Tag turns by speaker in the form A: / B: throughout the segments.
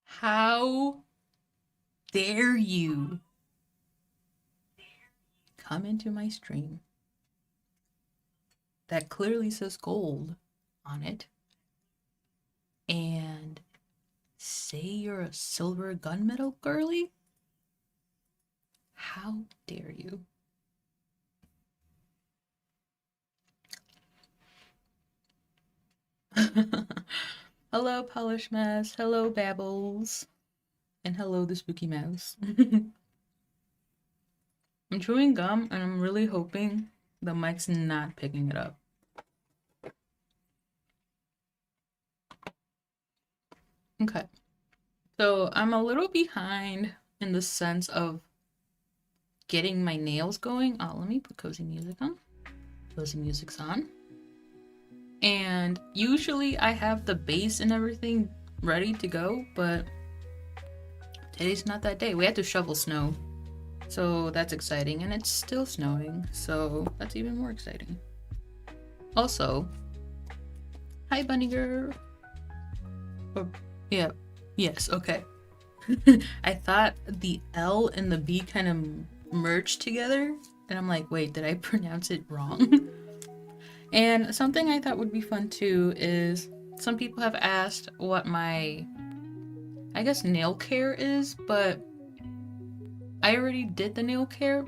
A: How dare you come into my stream that clearly says gold on it and say you're a silver gunmetal girly? How dare you? Hello, Polish Mess. Hello, Babbles. And hello, the Spooky Mouse. I'm chewing gum and I'm really hoping the mic's not picking it up. Okay. So I'm a little behind in the sense of getting my nails going. Oh, let me put cozy music on. Cozy music's on. And usually I have the base and everything ready to go, but today's not that day. We had to shovel snow. So that's exciting, and it's still snowing, so that's even more exciting. Also, hi bunny girl. Oh, yeah, yes, okay. I thought the L and the B kind of merged together, and I'm like, wait, did I pronounce it wrong? And something I thought would be fun too is some people have asked what my, I guess, nail care is, but I already did the nail care,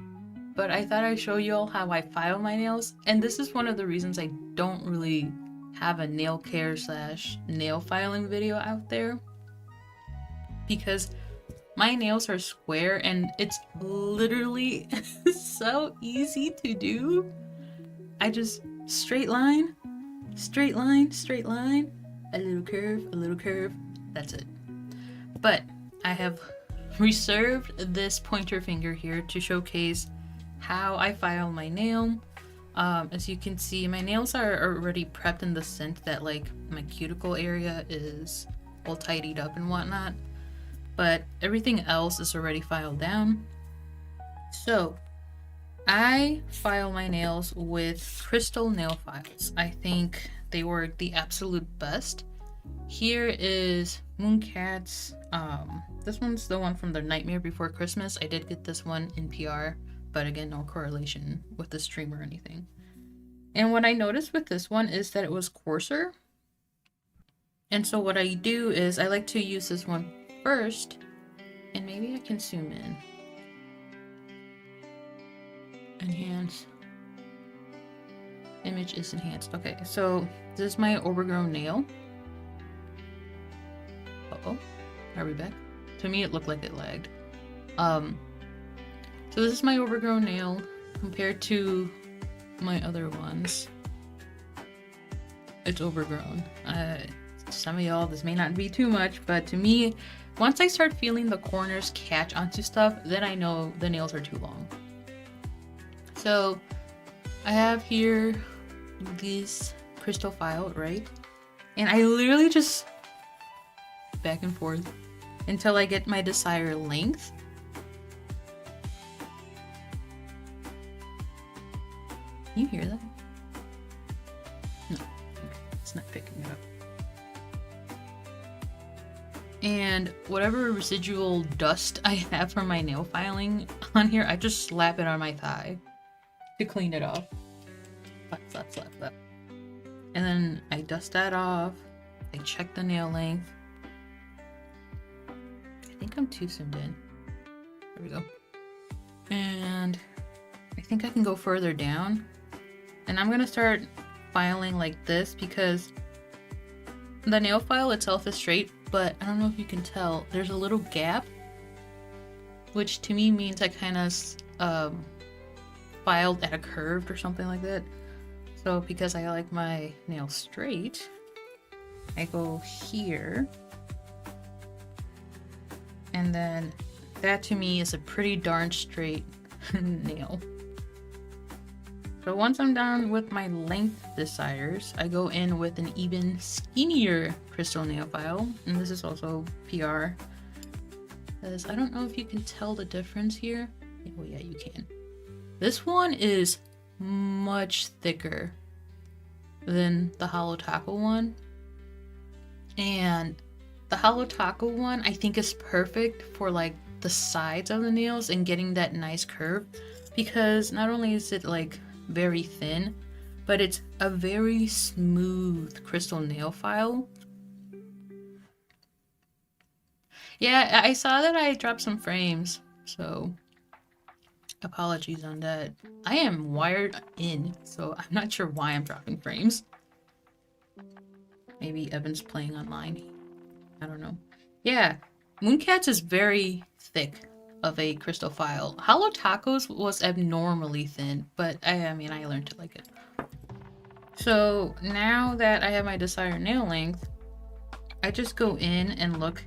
A: but I thought I'd show you all how I file my nails. And this is one of the reasons I don't really have a nail care / nail filing video out there. Because my nails are square and it's literally so easy to do. I just straight line, straight line, straight line, a little curve, that's it. But I have reserved this pointer finger here to showcase how I file my nail. As you can see, my nails are already prepped in the sense that like my cuticle area is all tidied up and whatnot, but everything else is already filed down. So I file my nails with crystal nail files. I think they work the absolute best. Here is Mooncat's. This one's the one from the Nightmare Before Christmas. I did get this one in PR, but again, no correlation with the stream or anything. And what I noticed with this one is that it was coarser. And so what I do is I like to use this one first, and maybe I can zoom in. Enhance. Image is enhanced. Okay, so this is my overgrown nail. Uh-oh. Are we back? To me, it looked like it lagged. So this is my overgrown nail compared to my other ones. It's overgrown. Some of y'all, this may not be too much, but to me, once I start feeling the corners catch onto stuff, then I know the nails are too long. So I have here this crystal file, right? And I literally just back and forth until I get my desired length. Can you hear that? No, it's not picking it up. And whatever residual dust I have from my nail filing on here, I just slap it on my thigh to clean it off. Slap, slap, slap. And then I dust that off. I check the nail length. I think I'm too zoomed in. There we go. And I think I can go further down. And I'm gonna start filing like this because the nail file itself is straight, but I don't know if you can tell, there's a little gap, which to me means I kind of filed at a curve or something like that. So because I like my nails straight, I go here. And then that to me is a pretty darn straight nail. So once I'm done with my length deciders, I go in with an even skinnier crystal nail file. And this is also PR. Because I don't know if you can tell the difference here. Oh yeah, you can. This one is much thicker than the Holo Taco one. And the Holo Taco one I think is perfect for like the sides of the nails and getting that nice curve, because not only is it like very thin, but it's a very smooth crystal nail file. Yeah, I saw that I dropped some frames, so apologies on that. I am wired in, so I'm not sure why I'm dropping frames. Maybe Evan's playing online. I don't know. Yeah, Mooncats is very thick of a crystal file. Holo Tacos was abnormally thin, but I mean, I learned to like it. So now that I have my desired nail length, I just go in and look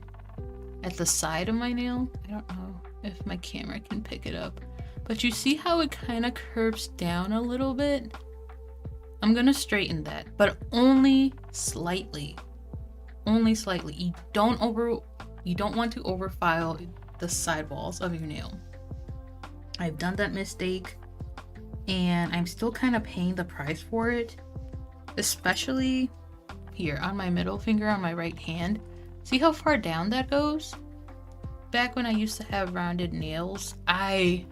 A: at the side of my nail. I don't know if my camera can pick it up, but you see how it kind of curves down a little bit? I'm gonna straighten that, but only slightly. Only slightly. You don't want to overfile the sidewalls of your nail. I've done that mistake, and I'm still kind of paying the price for it, especially here on my middle finger on my right hand. See how far down that goes? Back when I used to have rounded nails, I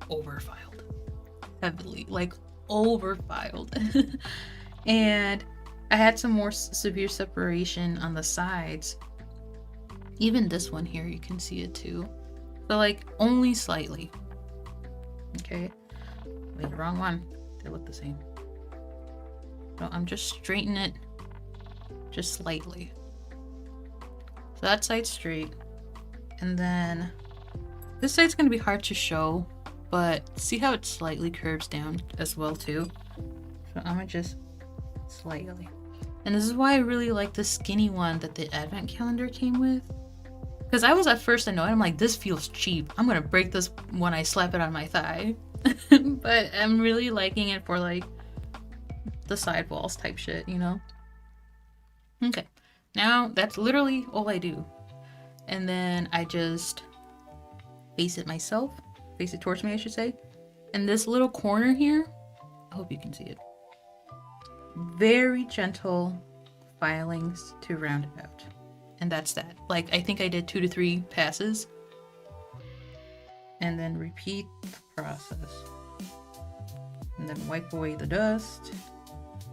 A: overfiled heavily, like overfiled. And I had some more severe separation on the sides. Even this one here, you can see it too. But like only slightly. Okay. Wait, wrong one. They look the same. So I'm just straightening it just slightly. So that side's straight. And then this side's gonna be hard to show, but see how it slightly curves down as well too? So I'm gonna just slightly. And this is why I really like the skinny one that the advent calendar came with. Because I was at first annoyed. I'm like, this feels cheap. I'm gonna break this when I slap it on my thigh. But I'm really liking it for like the sidewalls type shit, you know? Okay. Now that's literally all I do. And then I just face it myself. Face it towards me, I should say. And this little corner here, I hope you can see it. Very gentle filings to round it out. And that's that. Like, I think I did 2 to 3 passes. And then repeat the process. And then wipe away the dust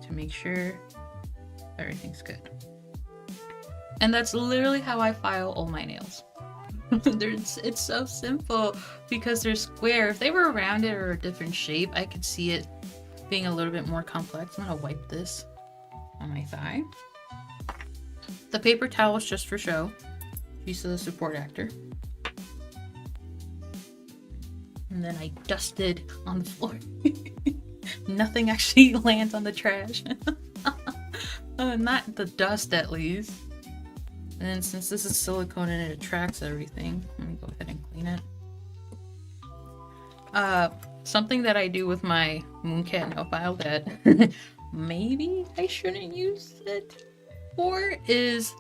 A: to make sure everything's good. And that's literally how I file all my nails. It's so simple because they're square. If they were rounded or a different shape, I could see it being a little bit more complex. I'm gonna wipe this on my thigh. The paper towel is just for show. She's the support actor. And then I dusted on the floor. Nothing actually lands on the trash. Not the dust, at least. And then since this is silicone and it attracts everything, let me go ahead and clean it. Something that I do with my mooncat nail file that maybe I shouldn't use it for is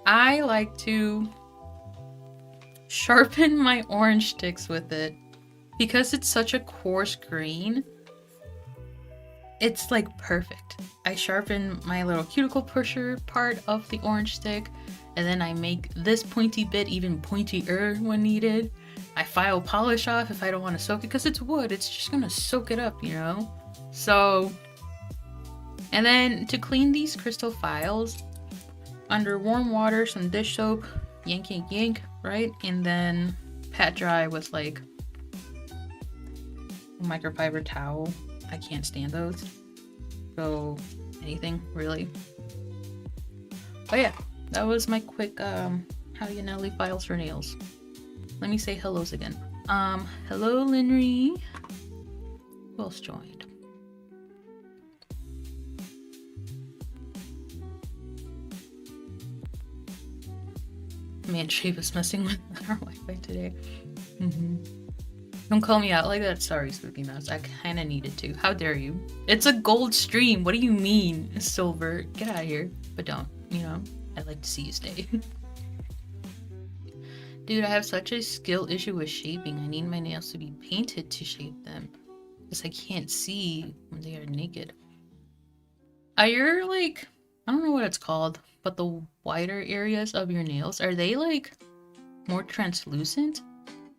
A: I like to sharpen my orange sticks with it. Because it's such a coarse grain, it's like perfect. I sharpen my little cuticle pusher part of the orange stick, and then I make this pointy bit even pointier when needed. I file polish off if I don't want to soak it, because it's wood, it's just gonna soak it up, you know? So, and then to clean these crystal files, under warm water, some dish soap, yank, yank, yank, right? And then pat dry with like a microfiber towel. I can't stand those. So anything really. Oh yeah, that was my quick how do you nail files for nails. Let me say hellos again. Hello Linry. Who else joined? Man, Shave is messing with our Wi-Fi today. Don't call me out like that. Sorry, Spooky Mouse. I kind of needed to. How dare you? It's a gold stream. What do you mean, silver? Get out of here. But don't, you know? I'd like to see you stay. Dude, I have such a skill issue with shaping. I need my nails to be painted to shape them. Because I can't see when they are naked. Are your, like, I don't know what it's called, but the wider areas of your nails, are they like more translucent?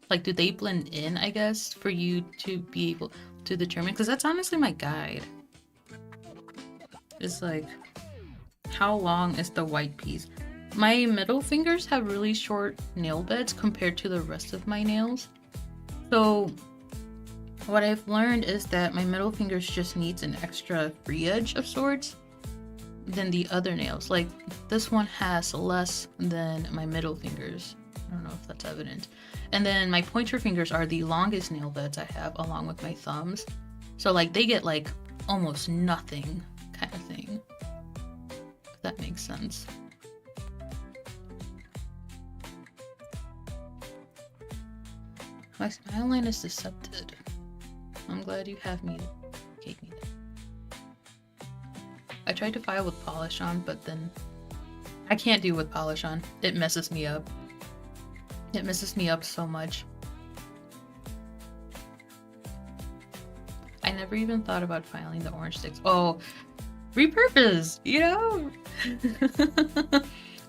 A: Like, do they blend in, I guess, for you to be able to determine? Because that's honestly my guide. It's like, how long is the white piece? My middle fingers have really short nail beds compared to the rest of my nails. So what I've learned is that my middle fingers just needs an extra free edge of sorts than the other nails. Like, this one has less than my middle fingers. I don't know if that's evident. And then my pointer fingers are the longest nail beds I have, along with my thumbs. So like, they get like almost nothing kind of thing. If that makes sense. My smile line is decepted. I'm glad you have me. Gave me that. I tried to file with polish on, but then I can't do with polish on. It messes me up. It messes me up so much. I never even thought about filing the orange sticks. Oh, repurpose, you know?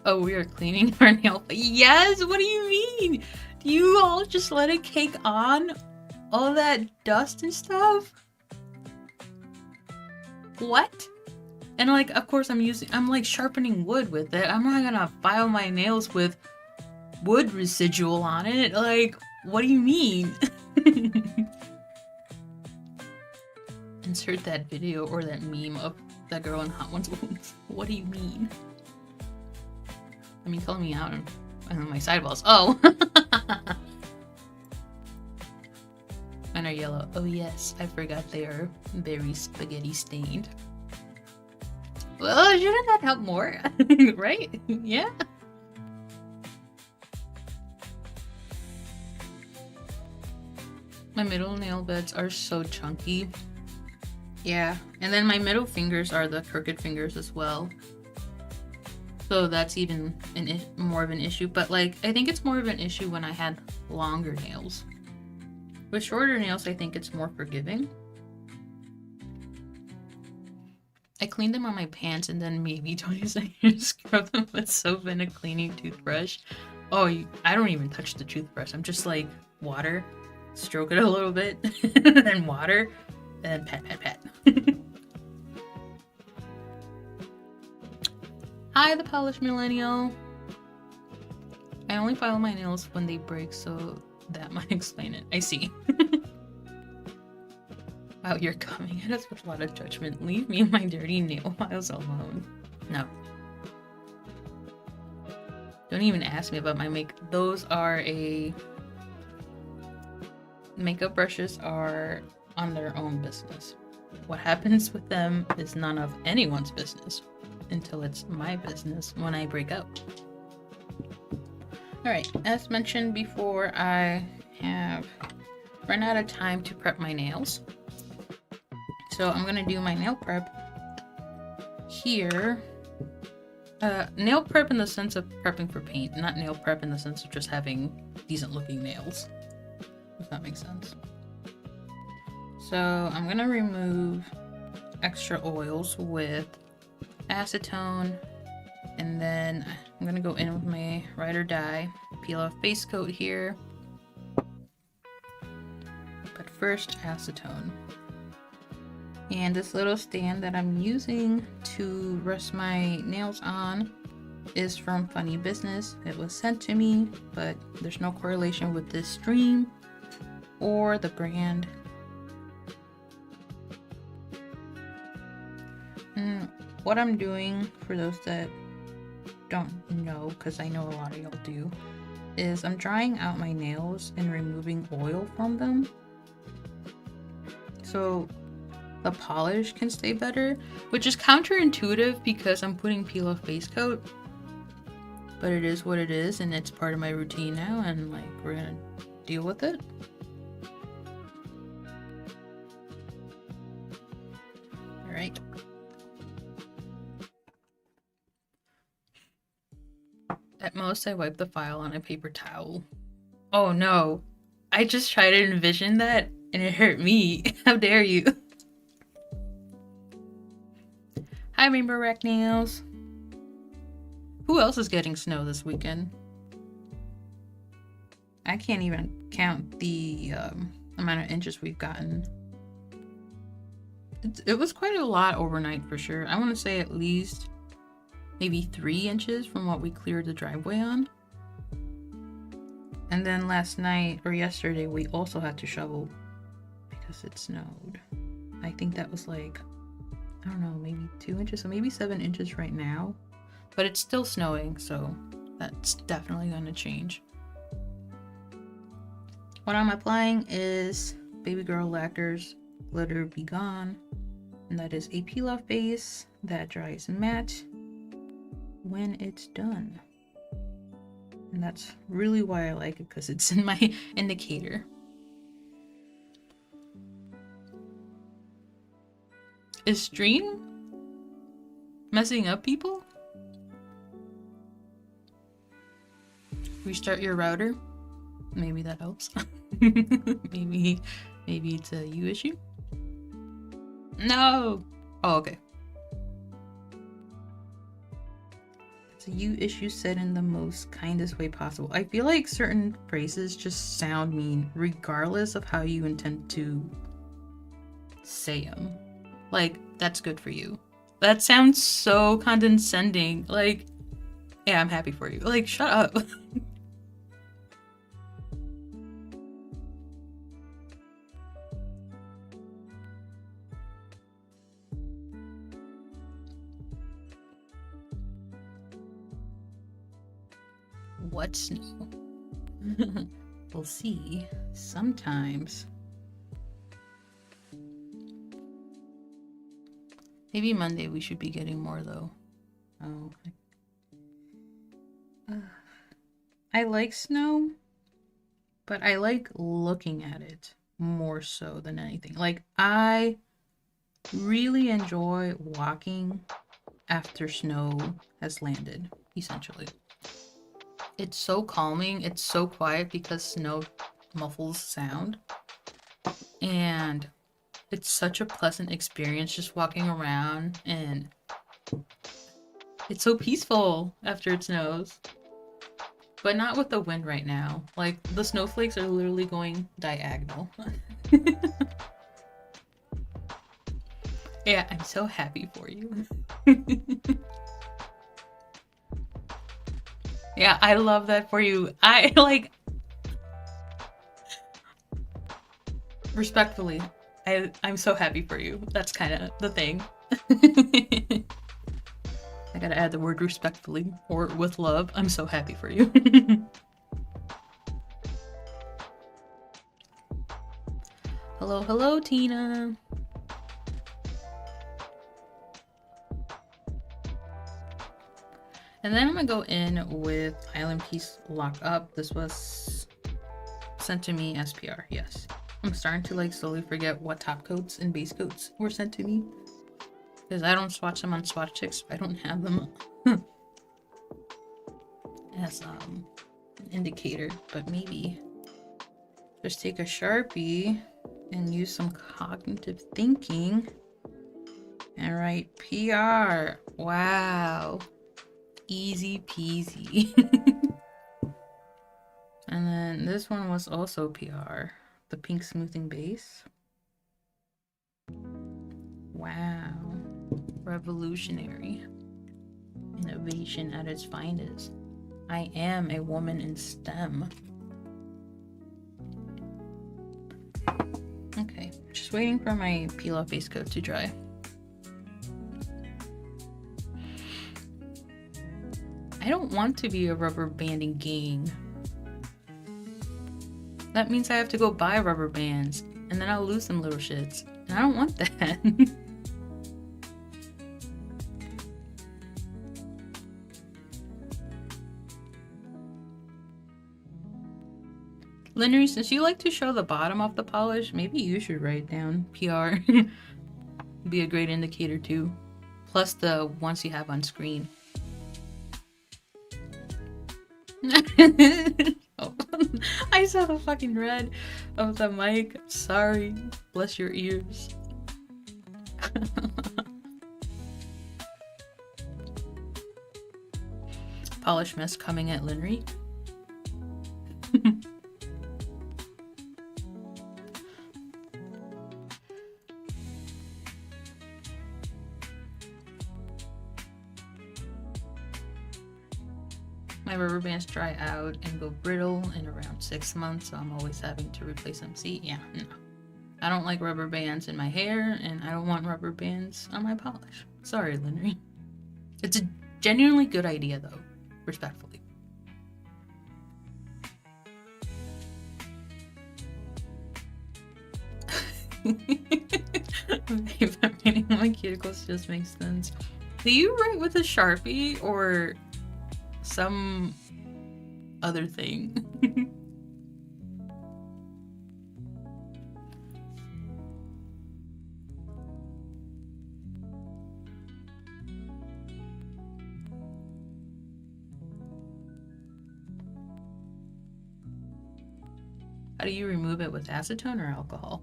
A: Oh, we are cleaning our nail. Yes, what do you mean? Do you all just let it cake on? All that dust and stuff? What? And like, of course I'm like sharpening wood with it. I'm not gonna file my nails with wood residual on it. Like, what do you mean? Insert that video or that meme of that girl in Hot Ones. What do you mean? I mean, call me out on my sidewalls. Oh! Mine are yellow. Oh yes, I forgot they are very spaghetti stained. Well, shouldn't that help more? Right? Yeah. My middle nail beds are so chunky. Yeah, and then my middle fingers are the crooked fingers as well. So that's even more of an issue. But like, I think it's more of an issue when I had longer nails. With shorter nails, I think it's more forgiving. I cleaned them on my pants and then maybe twice I scrub them with soap and a cleaning toothbrush. Oh, I don't even touch the toothbrush. I'm just like, water, stroke it a little bit, then water, and pat, pat, pat. Hi, the polished millennial. I only file my nails when they break, so that might explain it. I see. Wow, you're coming at us with a lot of judgment. Leave me and my dirty nail files alone. No. Don't even ask me about my makeup. Those are makeup brushes are on their own business. What happens with them is none of anyone's business until it's my business when I break out. Alright, as mentioned before, I have run out of time to prep my nails. So I'm gonna do my nail prep here. Nail prep in the sense of prepping for paint, not nail prep in the sense of just having decent looking nails. If that makes sense. So I'm gonna remove extra oils with acetone, and then I'm gonna go in with my ride or die peel off base coat here. But first, acetone. And this little stand that I'm using to rest my nails on is from Funny Business. It was sent to me, but there's no correlation with this stream or the brand. And what I'm doing, for those that don't know, because I know a lot of y'all do, is I'm drying out my nails and removing oil from them, so the polish can stay better, which is counterintuitive because I'm putting peel off base coat, but it is what it is, and it's part of my routine now, and like, we're gonna deal with it. All right. At most, I wipe the file on a paper towel. Oh no, I just tried to envision that and it hurt me. How dare you? Hi, Rainbow Rack Nails. Who else is getting snow this weekend? I can't even count the amount of inches we've gotten. It was quite a lot overnight for sure. I want to say at least maybe 3 inches from what we cleared the driveway on. And then last night or yesterday we also had to shovel because it snowed. I think that was like, I don't know, maybe 2 inches, so maybe 7 inches right now. But it's still snowing, so that's definitely going to change. What I'm applying is Baby Girl Lacquer's Glitter Be Gone. And that is a peel-off base that dries matte when it's done. And that's really why I like it, because it's in my indicator. Is stream messing up, people? Restart your router. Maybe that helps. maybe it's a you issue. No. Oh, okay. It's a you issue said in the most kindest way possible. I feel like certain phrases just sound mean regardless of how you intend to say them. Like, that's good for you. That sounds so condescending. Like, yeah, I'm happy for you. Like, shut up. What snow? We'll see. Sometimes. Maybe Monday we should be getting more though. Oh. I like snow, but I like looking at it more so than anything. Like, I really enjoy walking after snow has landed, essentially. It's so calming, it's so quiet because snow muffles sound. And it's such a pleasant experience just walking around, and it's so peaceful after it snows. But not with the wind right now. Like, the snowflakes are literally going diagonal. Yeah, I'm so happy for you. Yeah, I love that for you. I, like... Respectfully, I'm so happy for you. That's kind of the thing. I gotta add the word respectfully, or with love. I'm so happy for you. Hello, hello, Tina. And then I'm gonna go in with ilnp's lockup. This was sent to me as PR, yes. I'm starting to like slowly forget what top coats and base coats were sent to me. Because I don't swatch them on Swatch Chicks. I don't have them as an indicator. But maybe just take a Sharpie and use some cognitive thinking and write PR. Wow. Easy peasy. And then this one was also PR. The pink smoothing base. Wow. Revolutionary. Innovation at its finest. I am a woman in STEM. Okay, just waiting for my peel-off base coat to dry. I don't want to be a rubber banding gang. That means I have to go buy rubber bands, and then I'll lose some little shits. And I don't want that. Linnery, since you like to show the bottom of the polish, maybe you should write down PR. Be a great indicator too. Plus the ones you have on screen. Oh, I saw the fucking red of the mic. Sorry. Bless your ears. polish mist coming at Linry. My rubber bands dry out and go brittle in around 6 months, so I'm always having to replace them. See, yeah, no. I don't like rubber bands in my hair, and I don't want rubber bands on my polish. Sorry, Linry. It's a genuinely good idea, though, respectfully. If I'm painting my cuticles just makes sense. Do you write with a Sharpie or some other thing? How do you remove it, with acetone or alcohol?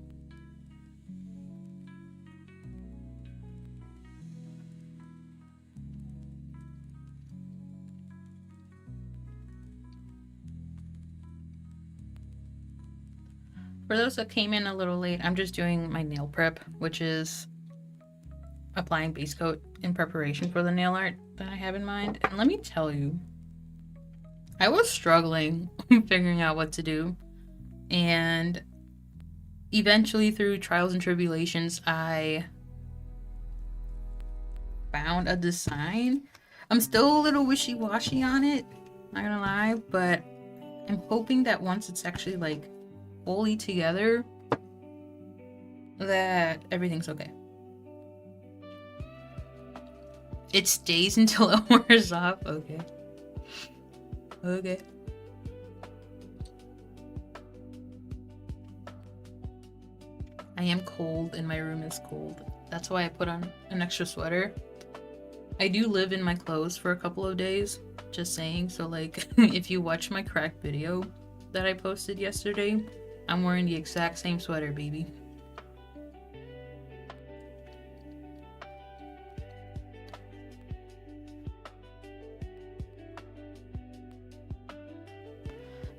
A: For those that came in a little late, I'm just doing my nail prep, which is applying base coat in preparation for the nail art that I have in mind. And let me tell you, I was struggling figuring out what to do. And eventually, through trials and tribulations, I found a design. I'm still a little wishy-washy on it, not gonna lie, but I'm hoping that once it's actually like fully together, that everything's okay. It stays until it wears off. Okay. Okay. I am cold and my room is cold. That's why I put on an extra sweater. I do live in my clothes for a couple of days, just saying. So like, if you watch my crack video that I posted yesterday, I'm wearing the exact same sweater, baby.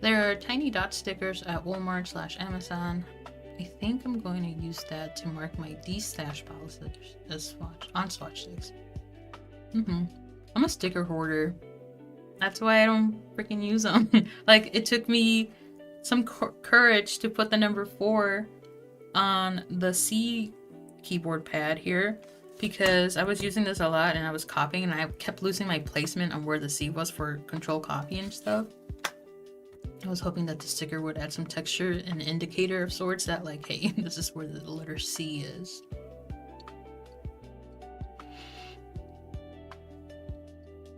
A: There are tiny dot stickers at Walmart/Amazon. I think I'm going to use that to mark my D-stash policies as swatch sticks. I'm a sticker hoarder. That's why I don't freaking use them. Like, it took me some courage to put the number 4 on the C keyboard pad here, because I was using this a lot and I was copying and I kept losing my placement on where the C was for control copy and stuff. I was hoping that the sticker would add some texture, an indicator of sorts that like, hey, this is where the letter C is.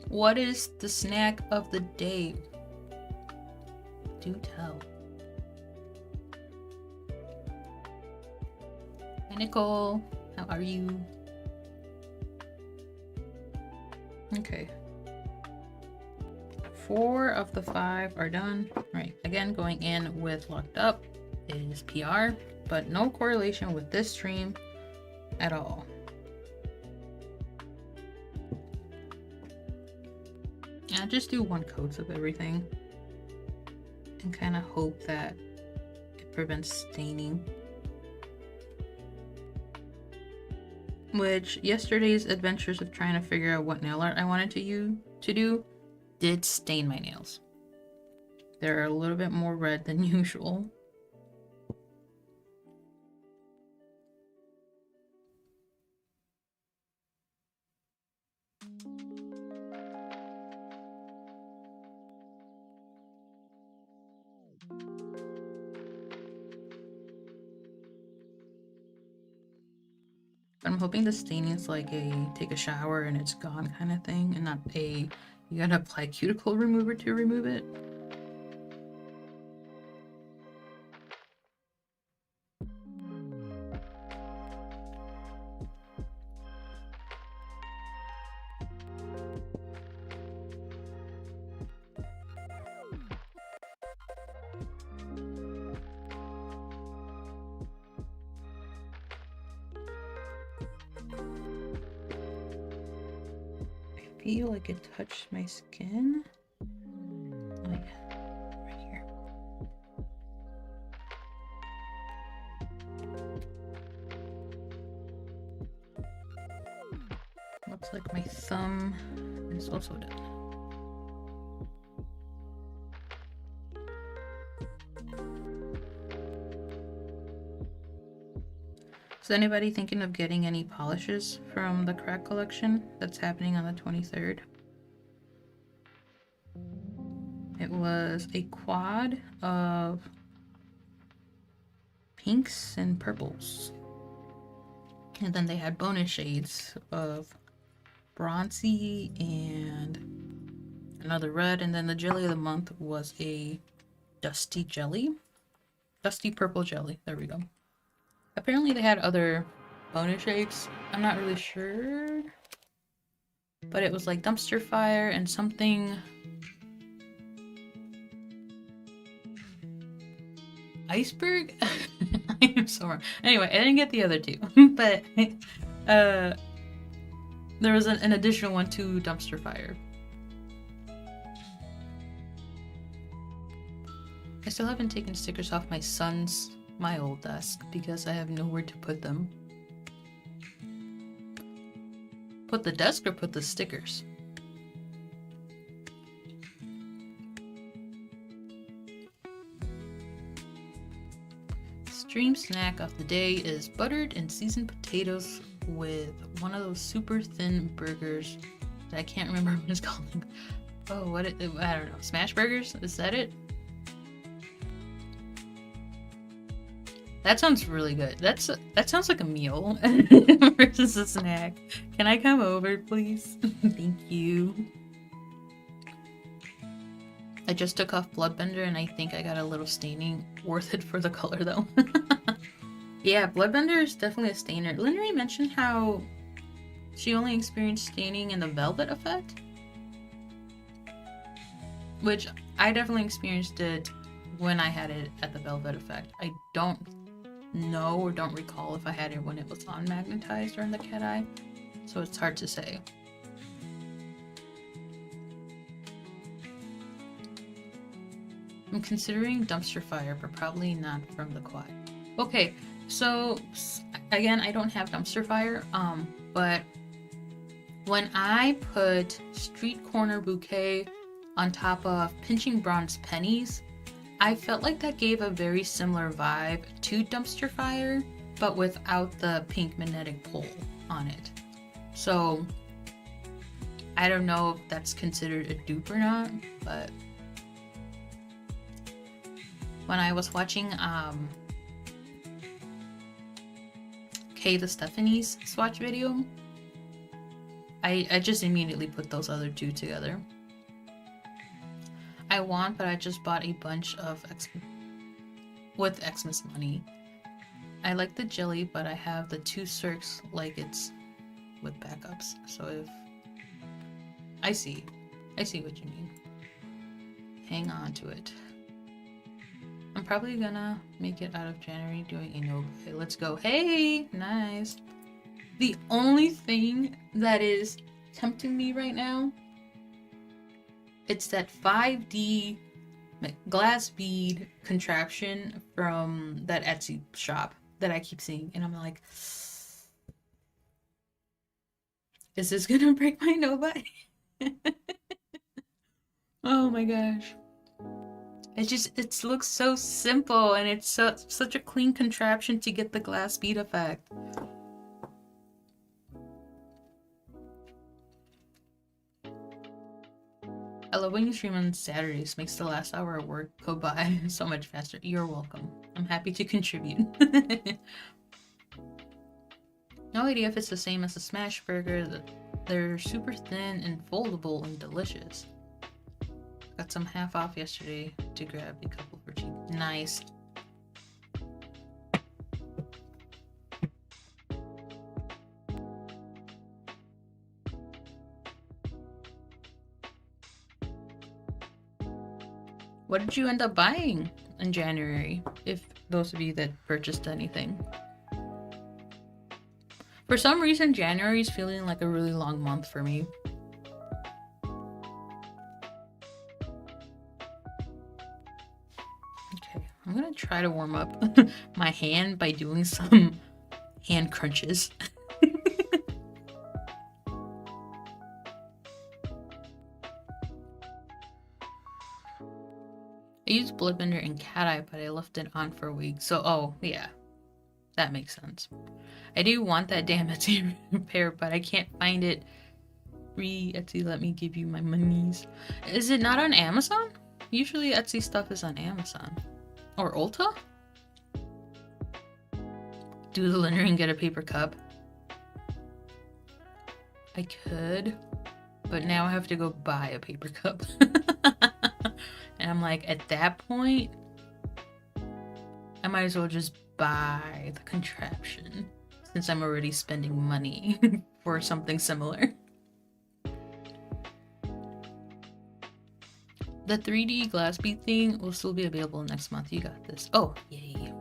A: What is the snack of the day? Do tell. Hi, Nicole. How are you? Okay. 4 of the 5 are done. Right. Again, going in with locked up is PR, but no correlation with this stream at all. I just do 1 coat of everything and kind of hope that it prevents staining. Which yesterday's adventures of trying to figure out what nail art I wanted to do did stain my nails. They're a little bit more red than usual. I'm hoping the staining is like a take a shower and it's gone kind of thing, and not a you gotta apply cuticle remover to remove it. feel like it touched my skin. Oh yeah, right here. Looks like my thumb is also done. Is anybody thinking of getting any polishes from the crack collection that's happening on the 23rd? It was a quad of pinks and purples. And then they had bonus shades of bronzy and another red. And then the jelly of the month was a dusty jelly. Dusty purple jelly. There we go. Apparently they had other bonus shades. I'm not really sure. But it was like dumpster fire and something... iceberg? I am so wrong. Anyway, I didn't get the other two. But there was an additional one to dumpster fire. I still haven't taken stickers off my old desk because I have nowhere to put them. Put the desk or put the stickers? Stream snack of the day is buttered and seasoned potatoes with one of those super thin burgers that I can't remember what it's called. Oh, I don't know. Smash burgers? Is that it? That sounds really good. That sounds like a meal versus a snack. Can I come over, please? Thank you. I just took off Bloodbender and I think I got a little staining. Worth it for the color though. Yeah, Bloodbender is definitely a stainer. Linnery mentioned how she only experienced staining in the Velvet effect. Which I definitely experienced it when I had it at the Velvet effect. I don't know or don't recall if I had it when it was unmagnetized or in the cat eye. So it's hard to say. I'm considering dumpster fire, but probably not from the quad. Okay, so again, I don't have dumpster fire, but when I put street corner bouquet on top of pinching bronze pennies, I felt like that gave a very similar vibe to dumpster fire, but without the pink magnetic pole on it. So I don't know if that's considered a dupe or not, but when I was watching Kay the Stephanie's swatch video, I just immediately put those other two together. I want, but I just bought a bunch of with Xmas money. I like the jelly, but I have the two circs like it's with backups. So if I see what you mean. Hang on to it. I'm probably gonna make it out of January doing a no. Okay, let's go. Hey, nice. The only thing that is tempting me right now, it's that 5D glass bead contraption from that Etsy shop that I keep seeing, and I'm like, is this gonna break my Nova? Oh my gosh. It looks so simple, and it's such a clean contraption to get the glass bead effect. I love when you stream on Saturdays. Makes the last hour of work go by so much faster. You're welcome. I'm happy to contribute. No idea if it's the same as the smash burger. They're super thin and foldable and delicious. Got some half off yesterday to grab a couple for cheap. Nice. What did you end up buying in January, if those of you that purchased anything? For some reason, January is feeling like a really long month for me. I'm gonna try to warm up my hand by doing some hand crunches. I used Bloodbender and Cat Eye, but I left it on for a week. So, oh, yeah. That makes sense. I do want that damn Etsy repair, but I can't find it. Free Etsy, let me give you my monies. Is it not on Amazon? Usually Etsy stuff is on Amazon. Or Ulta? Do the liner and get a paper cup? I could, but now I have to go buy a paper cup. And I'm like, at that point, I might as well just buy the contraption since I'm already spending money for something similar. The 3D glass bead thing will still be available next month. You got this. Oh, yay.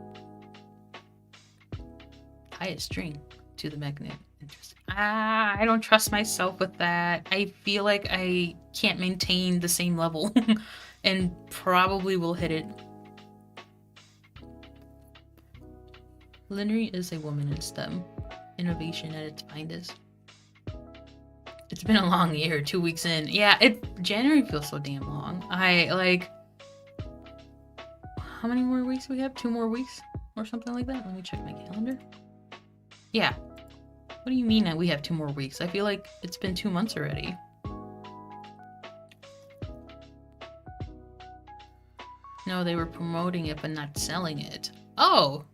A: Tie a string to the magnet. Interesting. I don't trust myself with that. I feel like I can't maintain the same level and probably will hit it. Linery is a woman in STEM. Innovation at its finest. It's been a long year, 2 weeks in. Yeah, January feels so damn long. How many more weeks do we have? 2 more weeks or something like that? Let me check my calendar. Yeah. What do you mean that we have 2 more weeks? I feel like it's been 2 months already. No, they were promoting it but not selling it. Oh!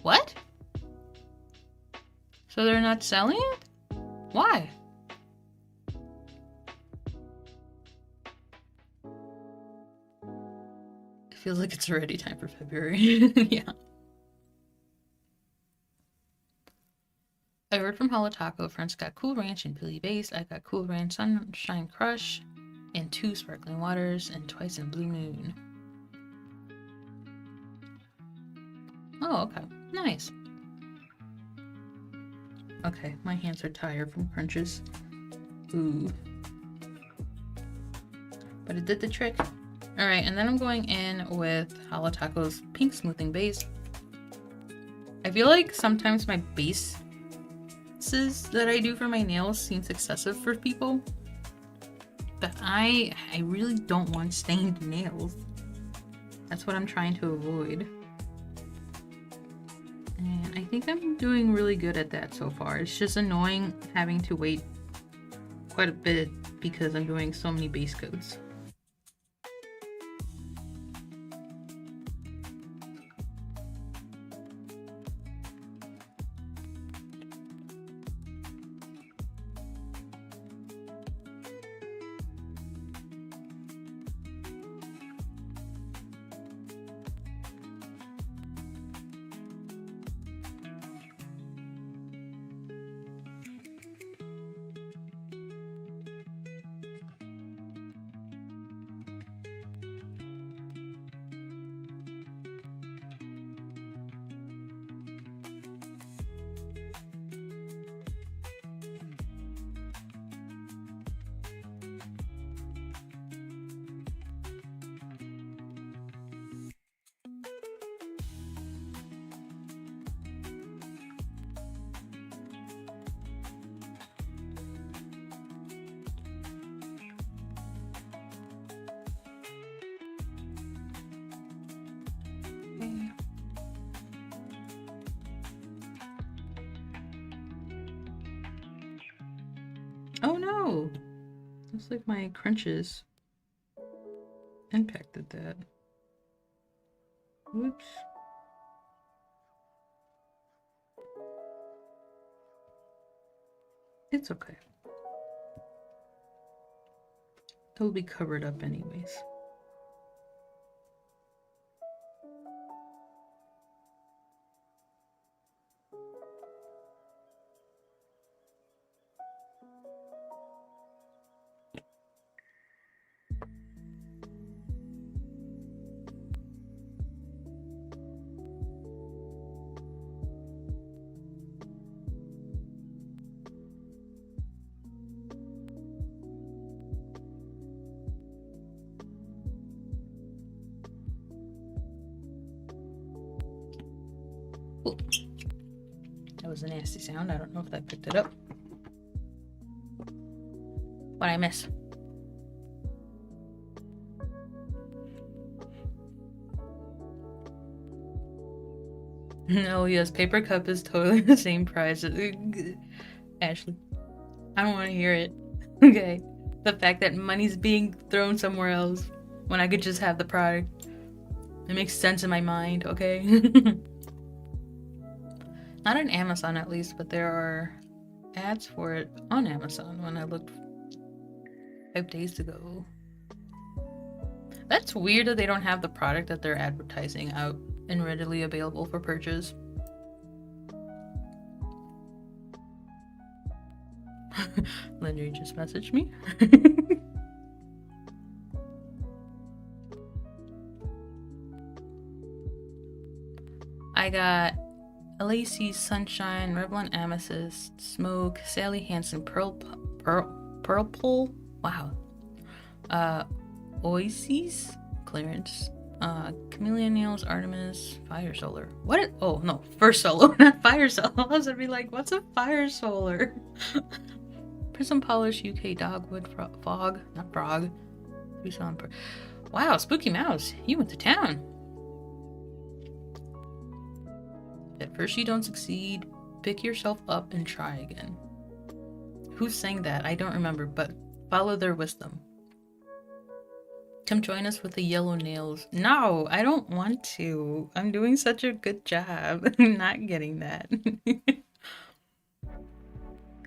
A: What? So they're not selling it? Why? It feels like it's already time for February. Yeah. I heard from Holo Taco. Friends got Cool Ranch and Billy Base. I got Cool Ranch Sunshine Crush and 2 Sparkling Waters and twice in Blue Moon. Oh, okay. Nice. Okay, my hands are tired from crunches. Ooh. But it did the trick. Alright, and then I'm going in with Holo Taco's Pink Smoothing Base. I feel like sometimes my bases that I do for my nails seems excessive for people. But I really don't want stained nails. That's what I'm trying to avoid. And I think I'm doing really good at that so far. It's just annoying having to wait quite a bit because I'm doing so many base coats. Oh no! Looks like my crunches impacted that. Whoops. It's okay. It'll be covered up anyways. was a nasty sound. I don't know if that picked it up. What'd I miss? No, yes, paper cup is totally the same price. Ashley, I don't want to hear it. Okay. The fact that money's being thrown somewhere else when I could just have the product. It makes sense in my mind, okay? Not on Amazon at least, but there are ads for it on Amazon when I looked 5 days ago. That's weird that they don't have the product that they're advertising out and readily available for purchase. Linda just messaged me. I got Lacey's Sunshine, Revlon Amethyst, Smoke, Sally Hansen Purple. Wow. Oasis clearance. Chameleon Nails, Artemis, Fire Solar. What? Oh no, First Solo, not Fire Solar. I was gonna be like, what's a Fire Solar? Prism Polish, UK Dogwood, Fog, not Frog. Wow, Spooky Mouse, you went to town. At first you don't succeed, pick yourself up and try again. Who sang that? I don't remember, but follow their wisdom. Come join us with the yellow nails. No, I don't want to. I'm doing such a good job. I'm not getting that.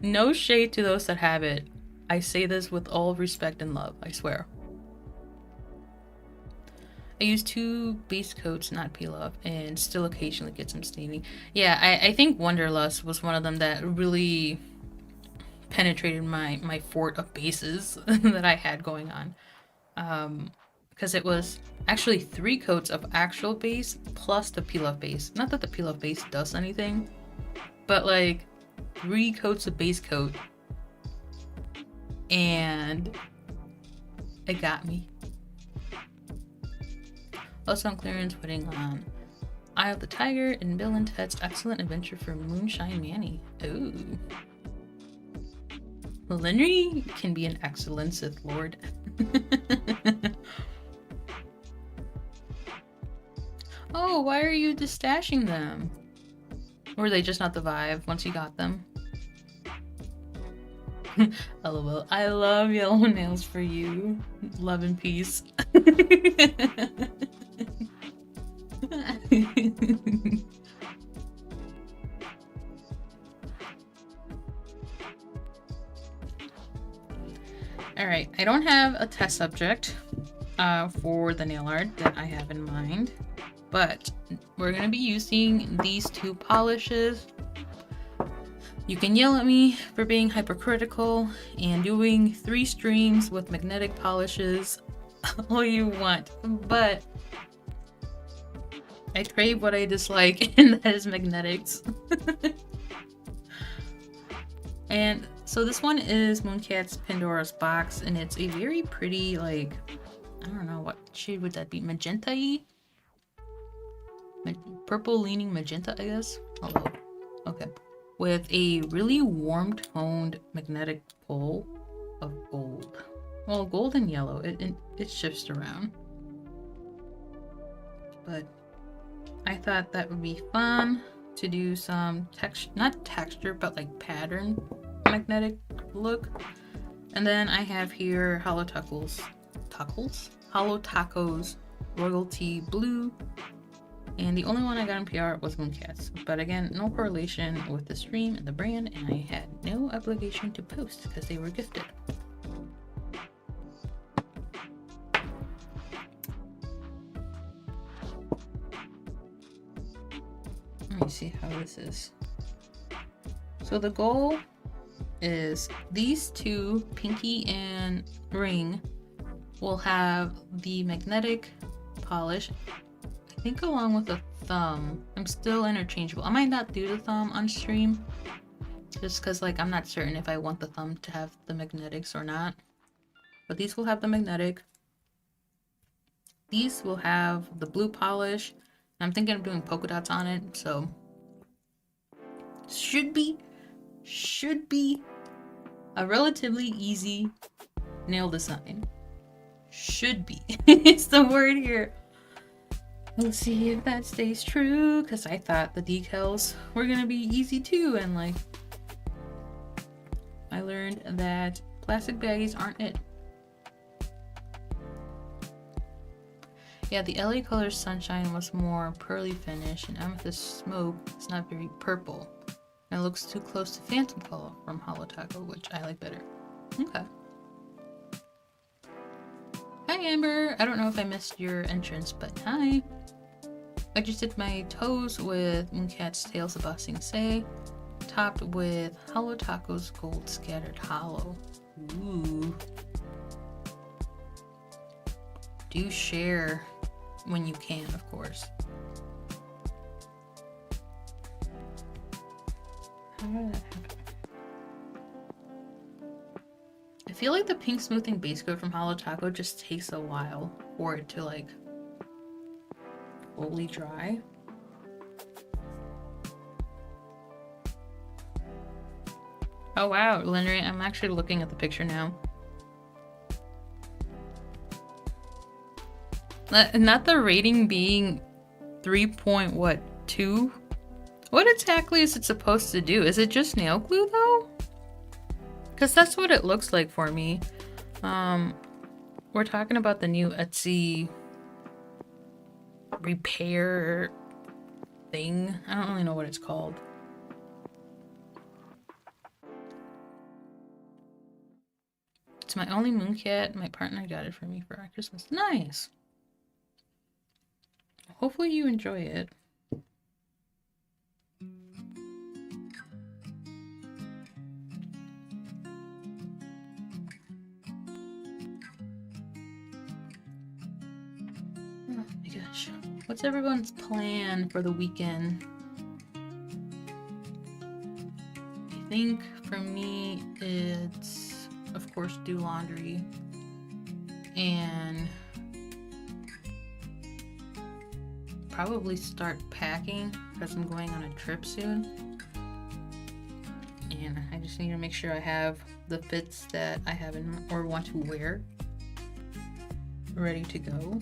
A: No shade to those that have it. I say this with all respect and love, I swear. I use 2 base coats, not peel off, and still occasionally get some staining. Yeah, I think Wanderlust was one of them that really penetrated my fort of bases that I had going on. Because it was actually 3 coats of actual base plus the peel off base. Not that the peel off base does anything, but like 3 coats of base coat, and it got me. Also on clearance, putting on Eye of the Tiger and Bill and Ted's Excellent Adventure for Moonshine Manny. Ooh. Linry can be an excellent Sith Lord. Oh, why are you destashing them? Or were they just not the vibe once you got them? LOL. I love yellow nails for you. Love and peace. Alright, I don't have a test subject for the nail art that I have in mind, but we're going to be using these 2 polishes. You can yell at me for being hypercritical and doing 3 streams with magnetic polishes all you want, but I crave what I dislike, and that is magnetics. And so this one is Mooncat's Pandora's Box, and it's a very pretty, like, I don't know, what shade would that be? Magenta-y? Purple leaning magenta, I guess? Oh, okay. With a really warm toned magnetic pole of gold. Well, gold and yellow, it shifts around. But I thought that would be fun to do some not texture, but like pattern magnetic look. And then I have here Holo Tacos Royalty Blue. And the only one I got in PR was Mooncats. But again, no correlation with the stream and the brand, and I had no obligation to post because they were gifted. Let me see how this is. So the goal is these 2, Pinky and Ring, will have the magnetic polish, I think, along with a thumb. I'm still interchangeable. I might not do the thumb on stream, just because, like, I'm not certain if I want the thumb to have the magnetics or not. But these will have the magnetic. These will have the blue polish. I'm thinking of doing polka dots on it, so should be a relatively easy nail design. Should be. It's the word here. Let's see if that stays true, because I thought the decals were gonna be easy too, and like I learned that plastic baggies aren't it. Yeah, the LA Colors Sunshine was more pearly finish, and Amethyst Smoke is not very purple. And it looks too close to Phantom Color from Holo Taco, which I like better. Okay. Hi Amber! I don't know if I missed your entrance, but hi! I just did my toes with Mooncat's Tales of Ba Sing Se, topped with Holo Taco's Gold Scattered Hollow. Ooh. Do share when you can, of course. How did that happen? I feel like the pink smoothing base coat from Holo Taco just takes a while for it to like fully dry. Oh wow, Lenry, I'm actually looking at the picture now. Not the rating being 3.2? What exactly is it supposed to do? Is it just nail glue though? Because that's what it looks like for me. We're talking about the new Etsy repair thing. I don't really know what it's called. It's my only Mooncat. My partner got it for me for Christmas. Nice! Hopefully you enjoy it. Oh my gosh. What's everyone's plan for the weekend? I think for me it's, of course, do laundry and probably start packing because I'm going on a trip soon, and I just need to make sure I have the fits that I have in or want to wear ready to go,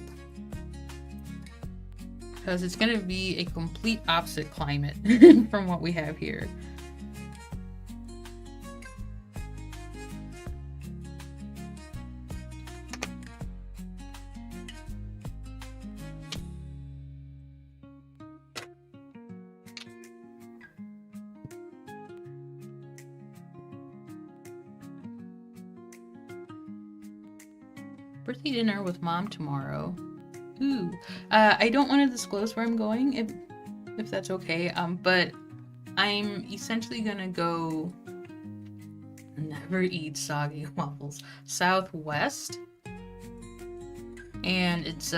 A: because it's going to be a complete opposite climate from what we have here. Birthday dinner with mom tomorrow. Ooh. I don't want to disclose where I'm going, if that's okay. But I'm essentially gonna go never eat soggy waffles southwest. And it's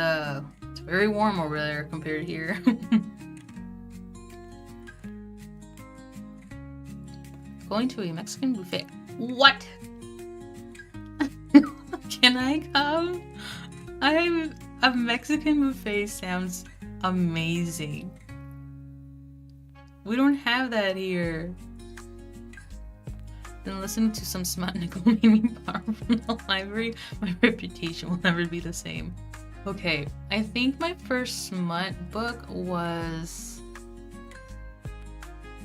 A: very warm over there compared to here. Going to a Mexican buffet. What? Can I come? A Mexican buffet sounds amazing. We don't have that here. Then listening to some smut nickel made me borrow from the library. My reputation will never be the same. Okay, I think my first smut book was...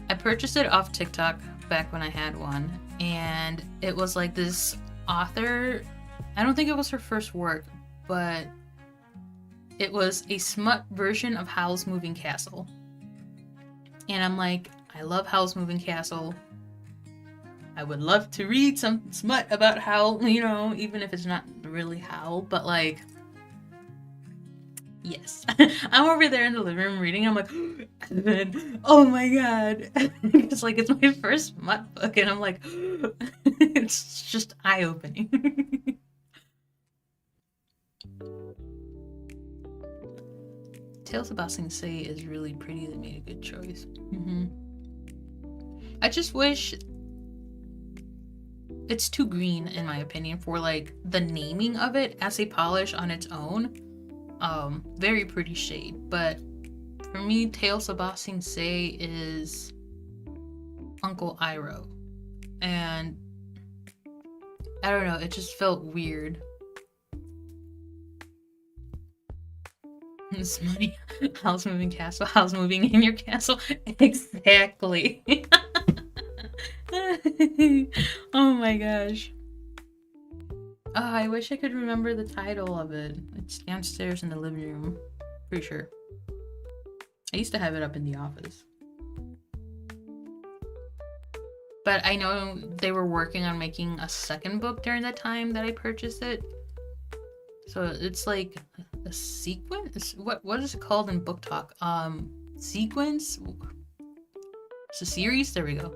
A: I purchased it off TikTok back when I had one. And it was like this author... I don't think it was her first work, but it was a smut version of Howl's Moving Castle. And I'm like, I love Howl's Moving Castle. I would love to read some smut about Howl, you know, even if it's not really Howl, but like, yes. I'm over there in the living room reading, I'm like, oh my god. It's like, it's my first smut book, and I'm like, it's just eye-opening. Tales of Ba Sing Se is really pretty. They made a good choice. I just wish it's too green, in my opinion, for like the naming of it as a polish on its own. Very pretty shade, but for me, Tales of Ba Sing Se is Uncle Iroh. And I don't know, it just felt weird. This money, house moving castle, house moving in your castle. Exactly. Oh my gosh. Oh, I wish I could remember the title of it. It's downstairs in the living room. Pretty sure. I used to have it up in the office. But I know they were working on making a second book during that time that I purchased it. So it's like a sequence? What is it called in book talk? Sequence? It's a series? There we go.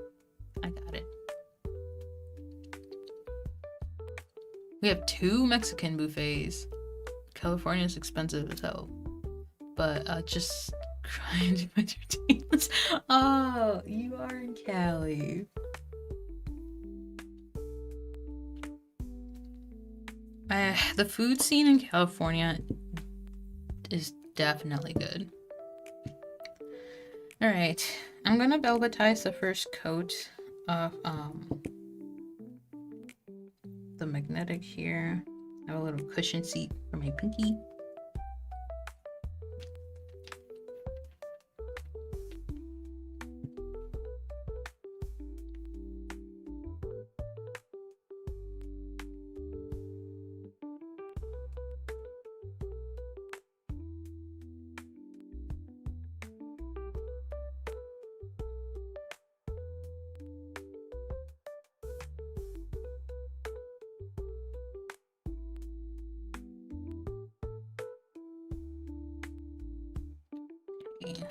A: I got it. We have 2 Mexican buffets. California is expensive as hell. But just grind my tortillas. Oh, you are in Cali. The food scene in California is definitely good. Alright, I'm gonna velvetize the first coat of the magnetic here. I have a little cushion seat for my pinky.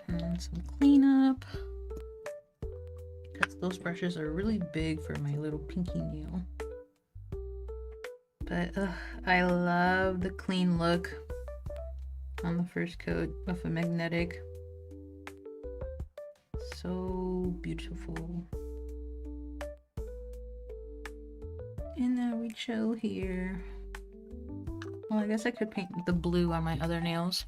A: And some cleanup, because those brushes are really big for my little pinky nail. But I love the clean look on the first coat of a magnetic. So beautiful. And now we chill here. Well, I guess I could paint the blue on my other nails.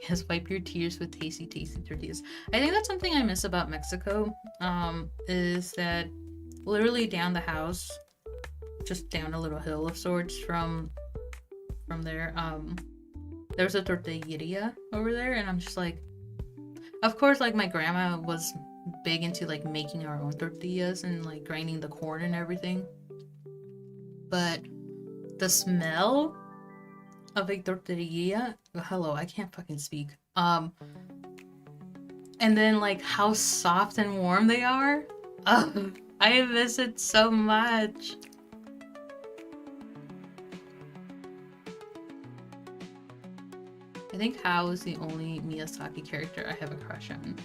A: Yes, wipe your tears with tasty tortillas. I think that's something I miss about Mexico, is that literally down the house, just down a little hill of sorts from there, there's a tortilleria over there, and I'm just like, of course, like my grandma was big into like making our own tortillas and like grinding the corn and everything, but the smell of a tortilla, hello, I can't fucking speak, and then like how soft and warm they are, I miss it so much. I think Hao is the only Miyazaki character I have a crush on.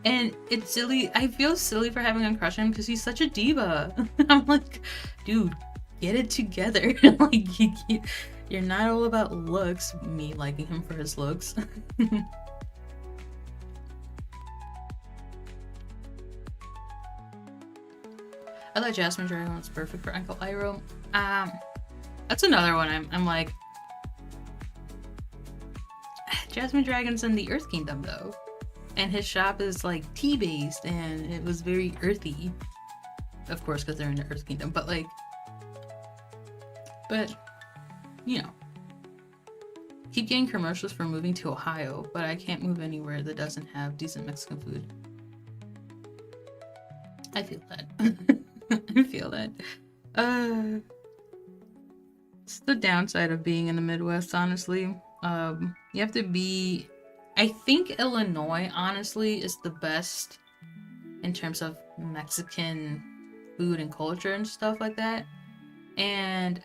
A: And it's silly, I feel silly for having a crush on him because he's such a diva. I'm like, dude, get it together. Like, you're not all about looks, me liking him for his looks. I thought Jasmine Dragon was perfect for Uncle Iroh. That's another one I'm like, Jasmine Dragon's in the Earth Kingdom though, and his shop is like tea based and it was very earthy, of course because they're in the Earth Kingdom, but like, you know, keep getting commercials for moving to Ohio, but I can't move anywhere that doesn't have decent Mexican food. I feel that. I feel that. It's the downside of being in the Midwest, honestly. You have to be, I think Illinois honestly is the best in terms of Mexican food and culture and stuff like that. And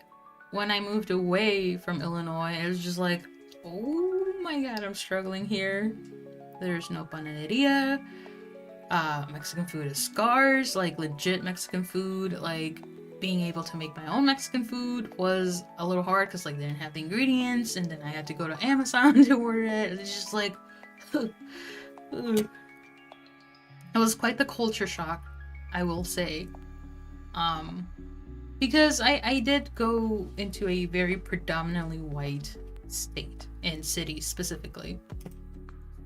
A: when I moved away from Illinois, it was just like, oh my god, I'm struggling here. There's no panaderia. Mexican food is scarce, like legit Mexican food. Like, being able to make my own Mexican food was a little hard because like they didn't have the ingredients, and then I had to go to Amazon to order it. It's just like it was quite the culture shock, I will say, because I did go into a very predominantly white state and city specifically.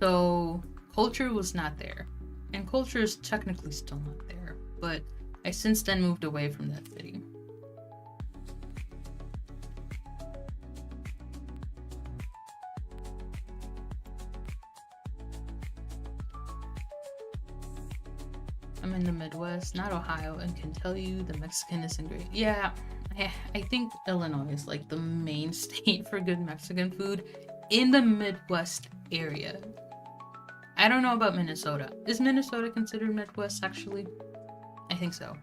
A: So culture was not there. And culture is technically still not there, but I since then moved away from that city. I'm in the Midwest, not Ohio, and can tell you the Mexican isn't great. Yeah, I think Illinois is like the main state for good Mexican food in the Midwest area. I don't know about Minnesota. Is Minnesota considered Midwest actually? I think so.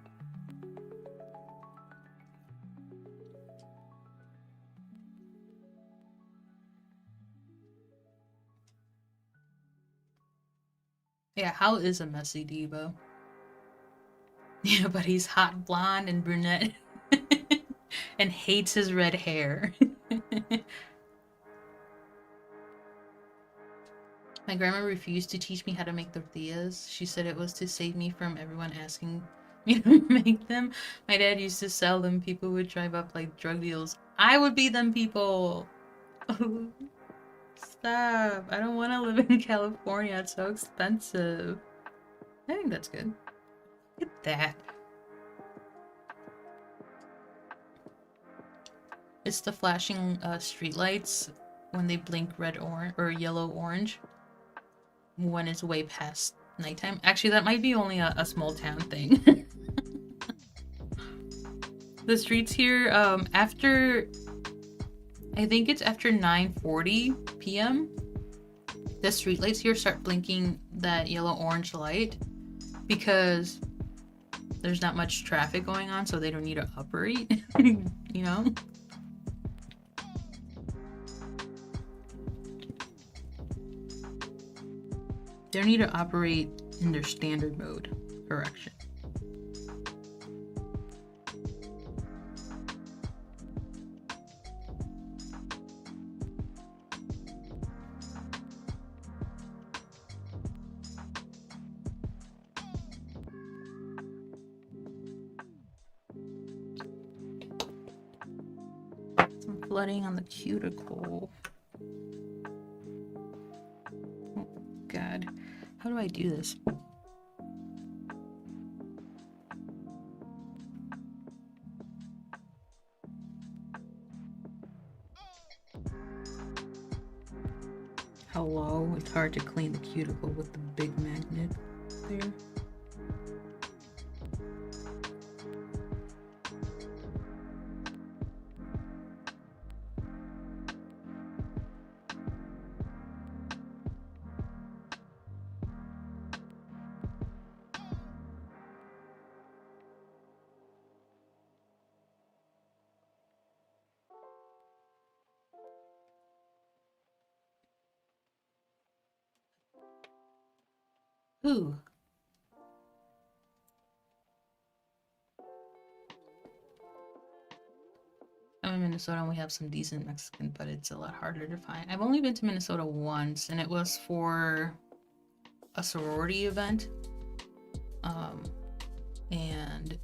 A: Yeah, Hal is a messy diva. Yeah, but he's hot blonde and brunette and hates his red hair. My grandma refused to teach me how to make tortillas. She said it was to save me from everyone asking me to make them. My dad used to sell them. People would drive up like drug deals. I would be them people. Stop. I don't want to live in California. It's so expensive. I think that's good. Look at that. It's the flashing streetlights when they blink red, orange, or yellow, orange when it's way past nighttime. Actually, that might be only a small town thing. The streets here, after, I think it's after 9:40 p.m. the streetlights here start blinking that yellow-orange light because there's not much traffic going on, so they don't need to operate, you know? They don't need to operate in their standard mode. Correction. Some flooding on the cuticle. Oh, God. How do I do this? Hello? It's hard to clean the cuticle with the big magnet there. Ooh. I'm in Minnesota and we have some decent Mexican, but it's a lot harder to find. I've only been to Minnesota once, and it was for a sorority event. And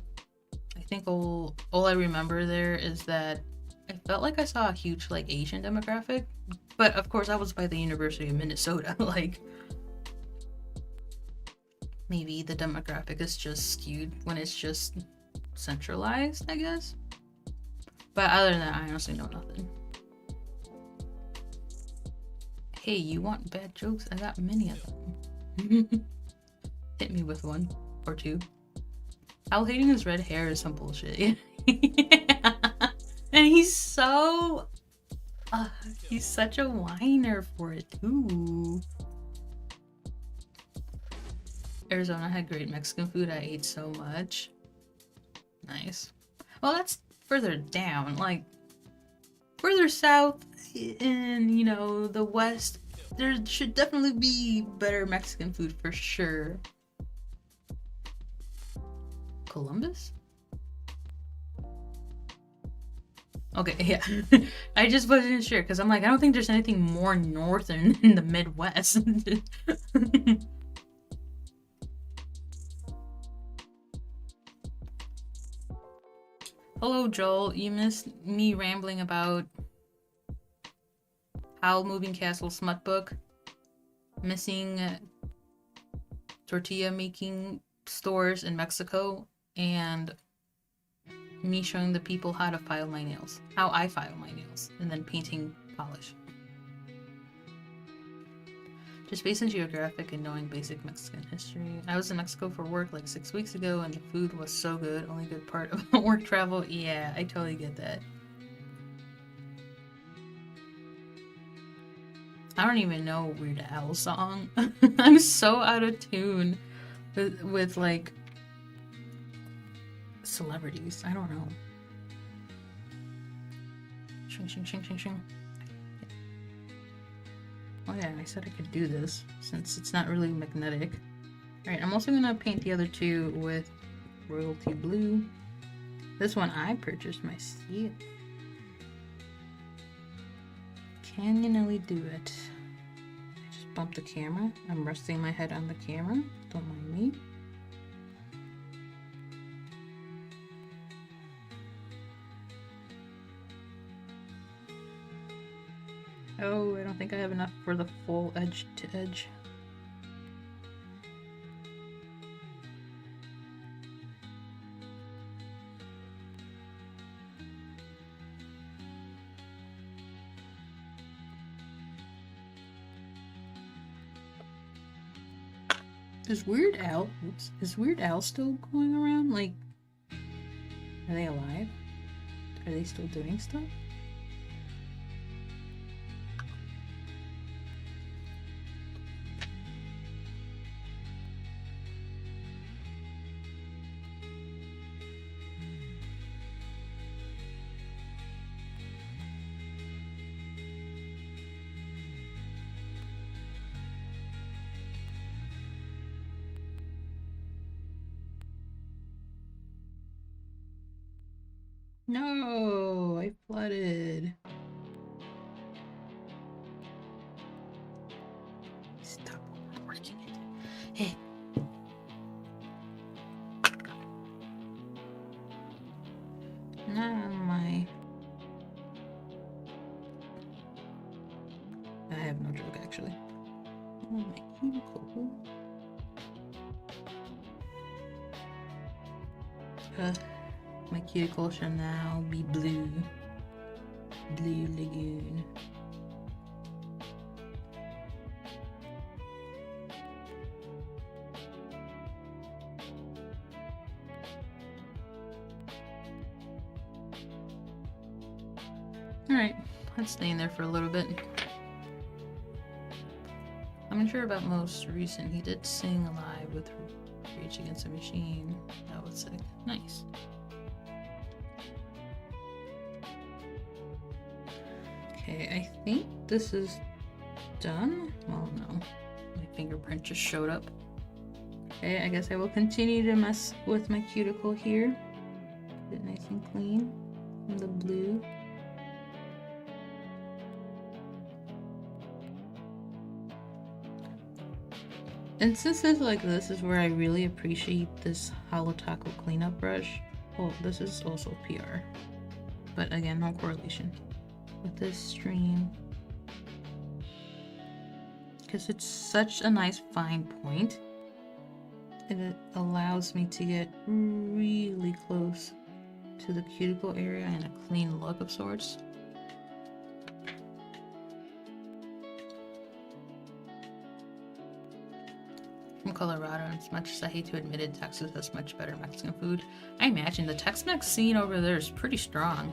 A: I think all I remember there is that I felt like I saw a huge like Asian demographic, but of course I was by the University of Minnesota. Like maybe the demographic is just skewed when it's just centralized, I guess. But other than that, I honestly know nothing. Hey, you want bad jokes? I got many of them. Hit me with one or two. Al hating his red hair is some bullshit. Yeah. And he's so... he's such a whiner for it, too. Arizona had great Mexican food. I ate so much. Nice. Well, that's further down. Like, further south in, you know, the west, there should definitely be better Mexican food for sure. Columbus? Okay, yeah. I just wasn't sure because I'm like, I don't think there's anything more northern in the Midwest. Hello, Joel. You missed me rambling about Howl Moving Castle smut book, missing tortilla making stores in Mexico, and me showing the people how to file my nails, how I file my nails, and then painting polish. Just based on geographic and knowing basic Mexican history. I was in Mexico for work like 6 weeks ago and the food was so good. Only good part about work travel. Yeah, I totally get that. I don't even know Weird Al song. I'm so out of tune with like celebrities. I don't know. Shing, shing, shing, shing, shing. Oh yeah, I said I could do this since it's not really magnetic. Alright, I'm also gonna paint the other two with royalty blue. This one I purchased myself. Can you nearly do it? I just bumped the camera. I'm resting my head on the camera. Don't mind me. Oh, I don't think I have enough for the full edge to edge. Is Weird Al still going around? Like, are they alive? Are they still doing stuff? No, I flooded. Stop working it. Hey. Not on my... I have no joke, actually. Oh, my cuticle. My cuticle shall now be blue. Blue lagoon. Alright, let's stay in there for a little bit. I'm unsure about most recent. He did sing live with Rage Against the Machine. That was sick. Nice. Okay, I think this is done. Well, no. My fingerprint just showed up. Okay, I guess I will continue to mess with my cuticle here. Get it nice and clean. And the blue. Instances like this is where I really appreciate this Holo Taco cleanup brush. Oh, this is also PR. But again, no correlation with this stream. Because it's such a nice fine point. And it allows me to get really close to the cuticle area and a clean look of sorts. From Colorado, and as much as I hate to admit it, Texas has much better Mexican food. I imagine the Tex-Mex scene over there is pretty strong.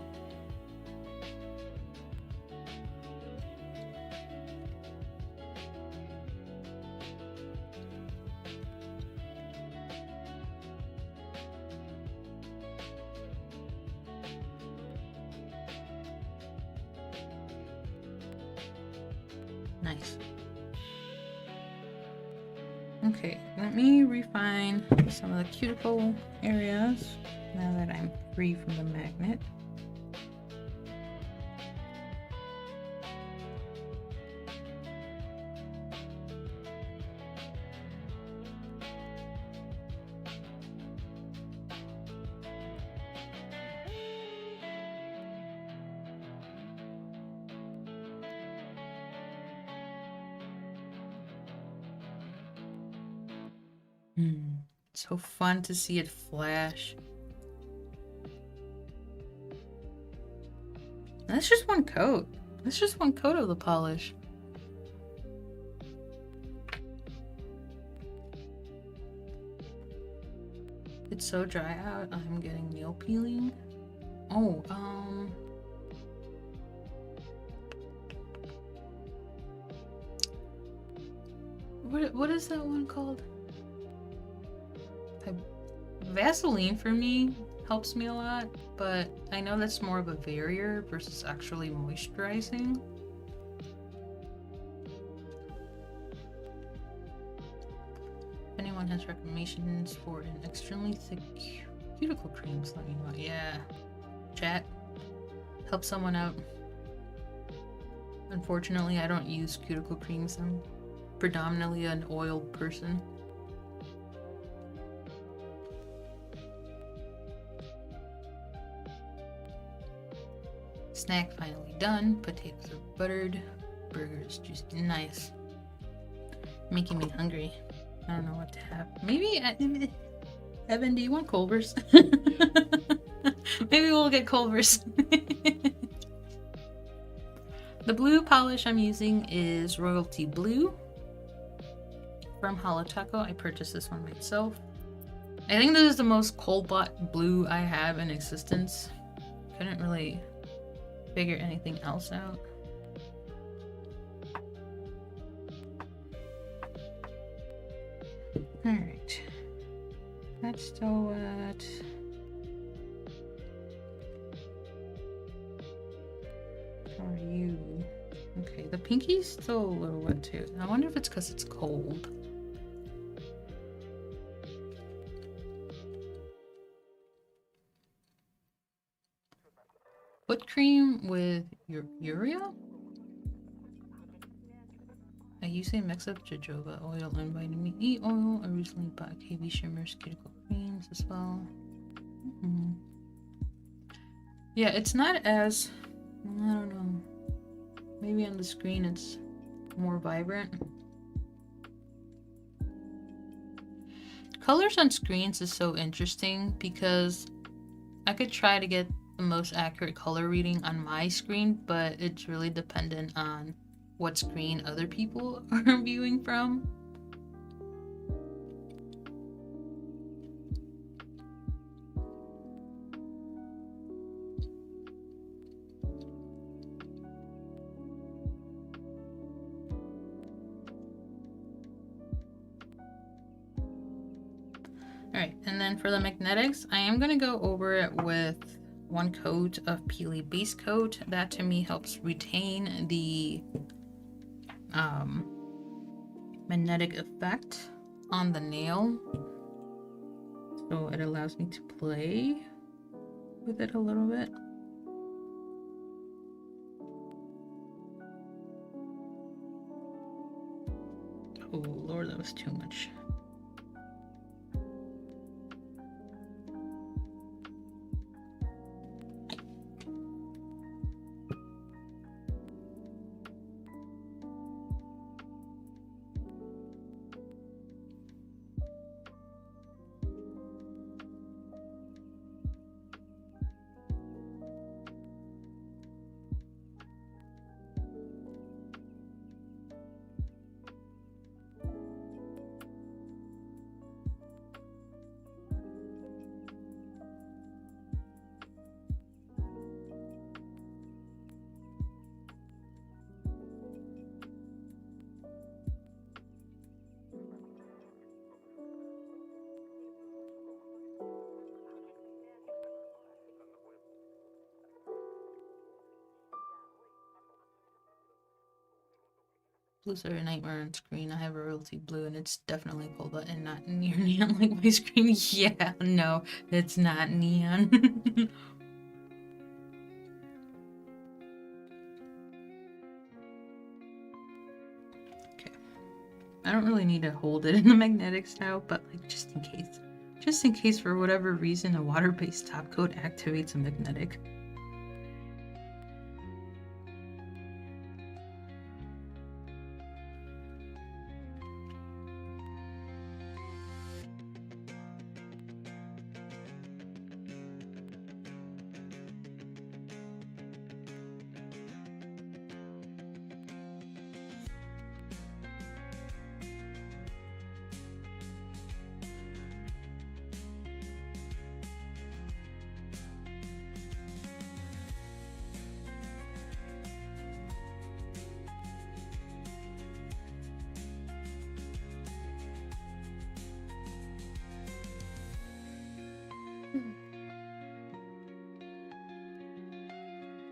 A: Nice. Okay, let me refine some of the cuticle areas now that I'm free from the magnet. So fun to see it flash. That's just one coat. That's just one coat of the polish. It's so dry out, I'm getting nail peeling. Oh, what is that one called? Vaseline for me helps me a lot, but I know that's more of a barrier versus actually moisturizing. If anyone has recommendations for an extremely thick cuticle creams, let me know. Yeah, chat, help someone out. Unfortunately, I don't use cuticle creams. I'm predominantly an oil person. Snack finally done. Potatoes are buttered. Burgers juicy. Nice. Making me hungry. I don't know what to have. Maybe Evan, do you want Culver's? Maybe we'll get Culver's. The blue polish I'm using is Royalty Blue from Holo Taco. I purchased this one myself. I think this is the most cobalt blue I have in existence. Couldn't really figure anything else out. Alright. That's still wet. How are you? Okay, the pinky's still a little wet too. I wonder if it's because it's cold. Foot cream with urea? I usually mix up jojoba oil and vitamin E oil. I recently bought KB Shimmer's cuticle creams as well. Yeah, it's not as, I don't know, maybe on the screen it's more vibrant. Colors on screens is so interesting because I could try to get the most accurate color reading on my screen, but it's really dependent on what screen other people are viewing from. Alright, and then for the magnetics, I am going to go over it with one coat of Peely base coat. That to me helps retain the magnetic effect on the nail. So it allows me to play with it a little bit. Oh Lord, that was too much. Blues are a nightmare on screen. I have a Royalty Blue and it's definitely cobalt and not near neon like my screen. Yeah, no, it's not neon. Okay. I don't really need to hold it in the magnetic style, but like just in case. Just in case for whatever reason a water-based top coat activates a magnetic.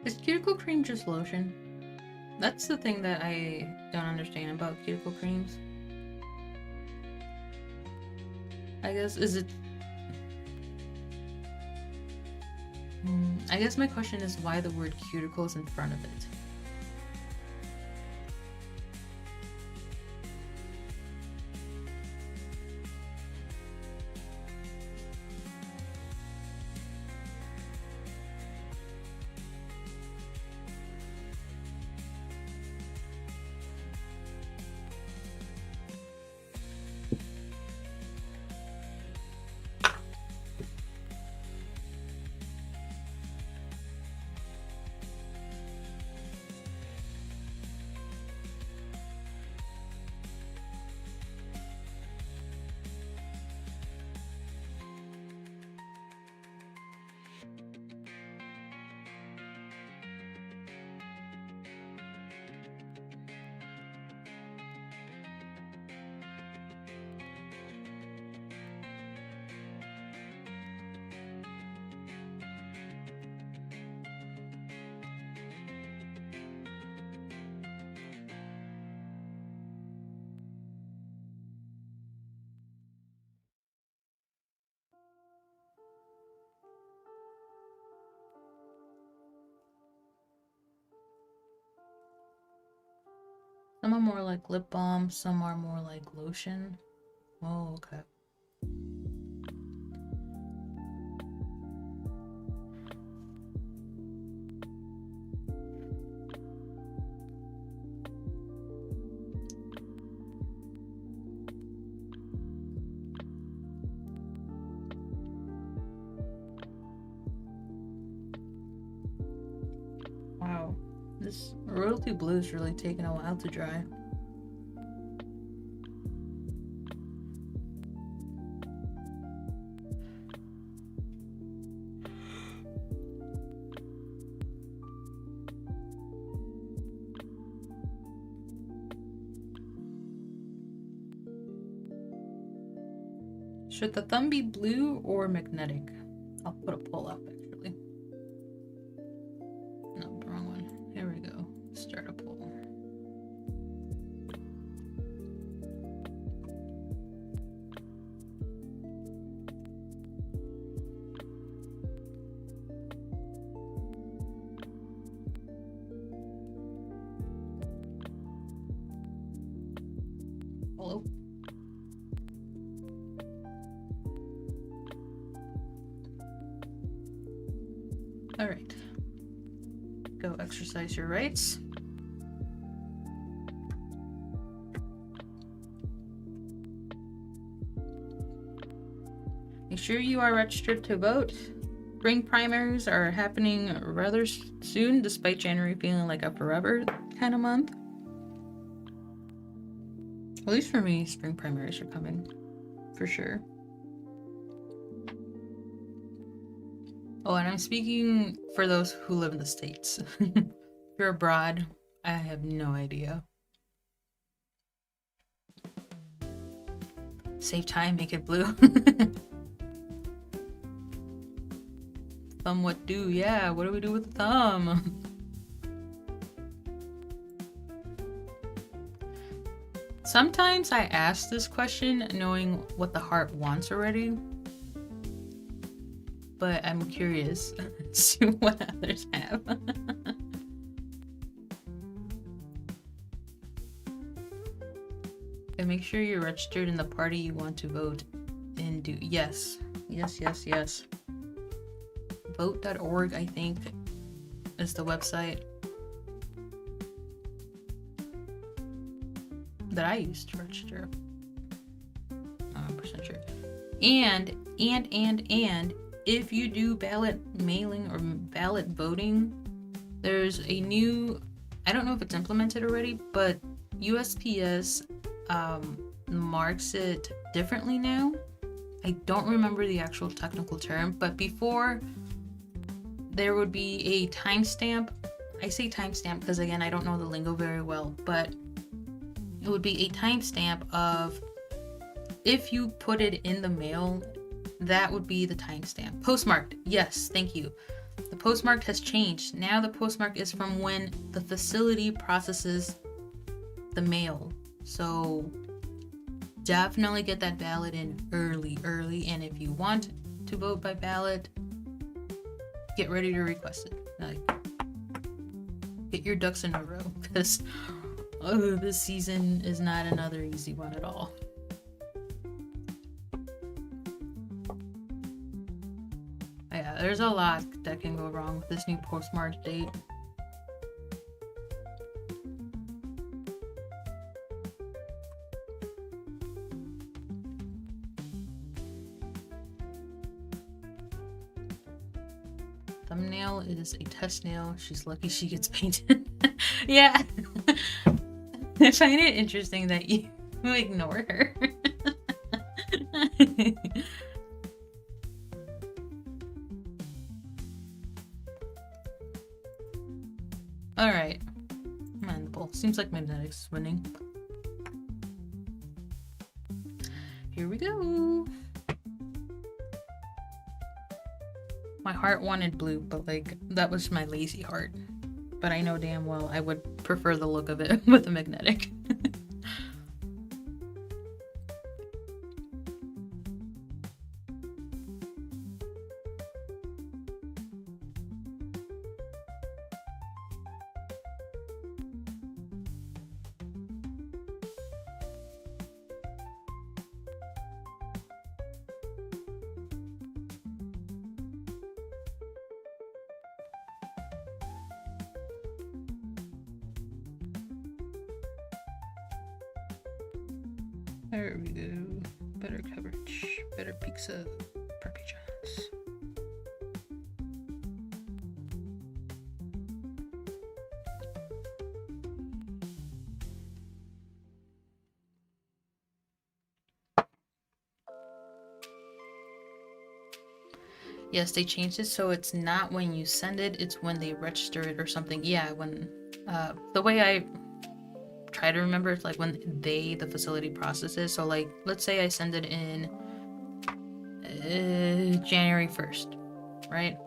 A: Is cuticle cream just lotion? That's the thing that I don't understand about cuticle creams. I guess, is it... I guess my question is why the word cuticle is in front of it. Some are more like lip balm, some are more like lotion. Oh, okay. Wow, this royalty blue is really taking a while to dry. Should the thumb be blue or magnetic? I'll put a poll up actually. No, the wrong one. Here we go. Start a poll. Hello? All right. Go exercise your rights. Make sure you are registered to vote. Spring primaries are happening rather soon, despite January feeling like a forever kind of month. At least for me, spring primaries are coming, for sure. Oh, and I'm speaking for those who live in the States. If you're abroad, I have no idea. Save time, make it blue. Thumb what do? Yeah, what do we do with the thumb? Sometimes I ask this question knowing what the heart wants already. But I'm curious to see what others have. And make sure you're registered in the party you want to vote in. Yes. Vote.org, I think, is the website that I used to register. I'm 100% sure. And if you do ballot mailing or ballot voting, there's a new, I don't know if it's implemented already, but USPS marks it differently now. I don't remember the actual technical term, but before there would be a timestamp. I say timestamp because again, I don't know the lingo very well, but it would be a timestamp of if you put it in the mail, that would be the timestamp. Postmarked, yes, thank you. The postmark has changed. Now the postmark is from when the facility processes the mail. So definitely get that ballot in early. And if you want to vote by ballot, get ready to request it. Like, get your ducks in a row, because this season is not another easy one at all. Yeah, there's a lot that can go wrong with this new postmark date. Thumbnail is a test nail. She's lucky she gets painted. Yeah. I find it interesting that you ignore her. Alright. Come on, the ball. Seems like Magnetic's winning. Here we go. My heart wanted blue, but like, that was my lazy heart. But I know damn well I would prefer the look of it with a magnetic. There we go. Better coverage. Better pizza per patrons. Yes, they changed it so it's not when you send it, it's when they register it or something. Yeah, when the way I try to remember, it's like when the facility processes. So like, let's say I send it in January 1st, right?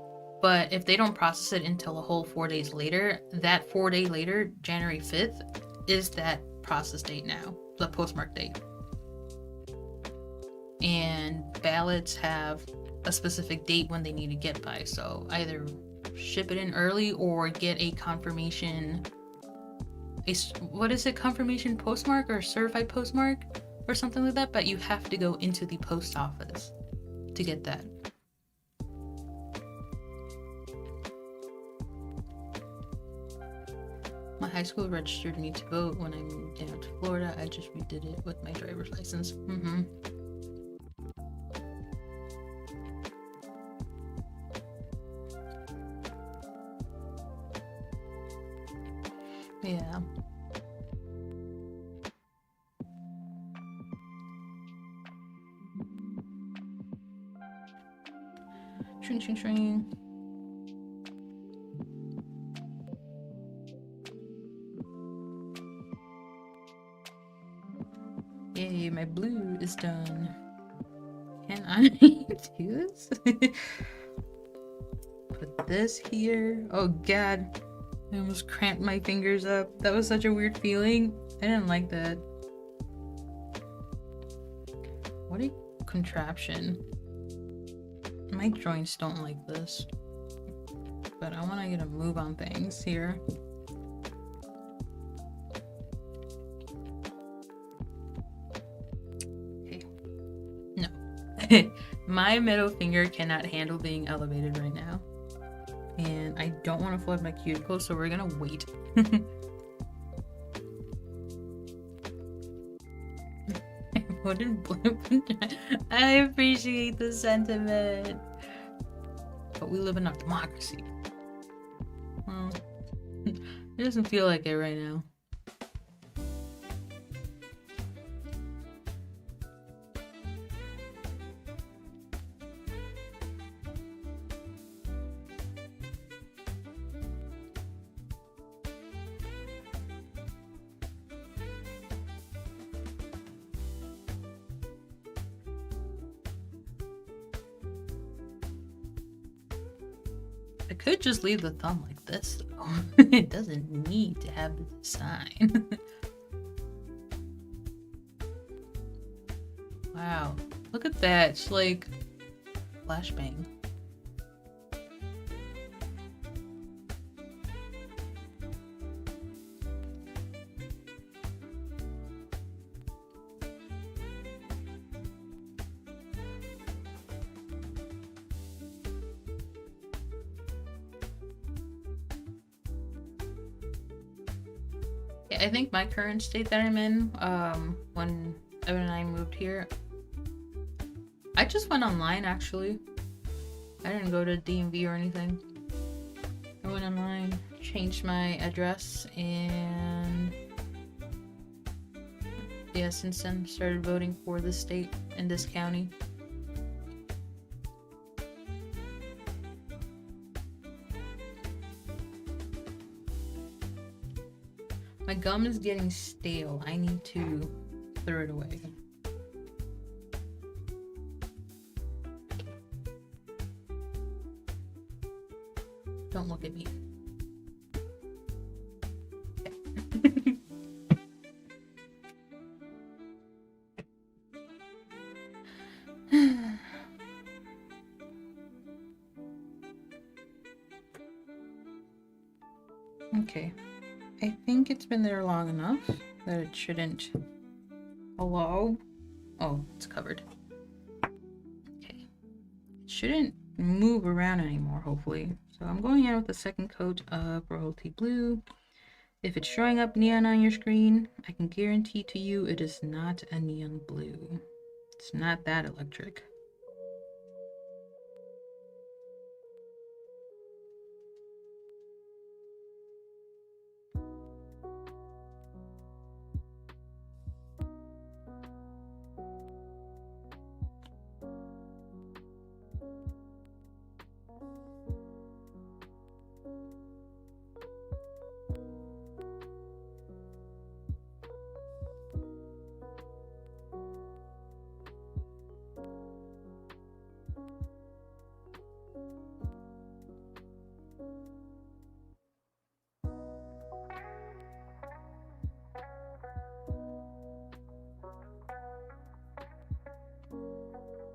A: But if they don't process it until a whole 4 days later, that 4 day later, January 5th, is that process date now, the postmark date. And ballots have a specific date when they need to get by. So either ship it in early or get a confirmation, what is it, confirmation postmark or certified postmark or something like that, but you have to go into the post office to get that. My high school registered me to vote when I moved down to Florida. I just redid it with my driver's license. Yeah. Shring. Yay, my blue is done. Can I do this? Put this here. Oh god. I almost cramped my fingers up. That was such a weird feeling. I didn't like that. What a contraption. My joints don't like this. But I want to get a move on things here. Okay. No. My middle finger cannot handle being elevated right now. And I don't want to flood my cuticle, so we're gonna wait. Wooden blueprint. I appreciate the sentiment. But we live in a democracy. Well, it doesn't feel like it right now. I could just leave the thumb like this, though. It doesn't need to have the design. Wow, look at that. It's like flashbang. Yeah, I think my current state that I'm in, when Evan and I moved here, I just went online actually. I didn't go to DMV or anything. I went online, changed my address, and yeah, since then started voting for this state and this county. My gum is getting stale. I need to throw it away. Don't look at me. Okay. I think it's been there long enough that it shouldn't... Hello? Oh, it's covered. Okay. It shouldn't move around anymore, hopefully. So I'm going in with the second coat of Royalty Blue. If it's showing up neon on your screen, I can guarantee to you it is not a neon blue. It's not that electric.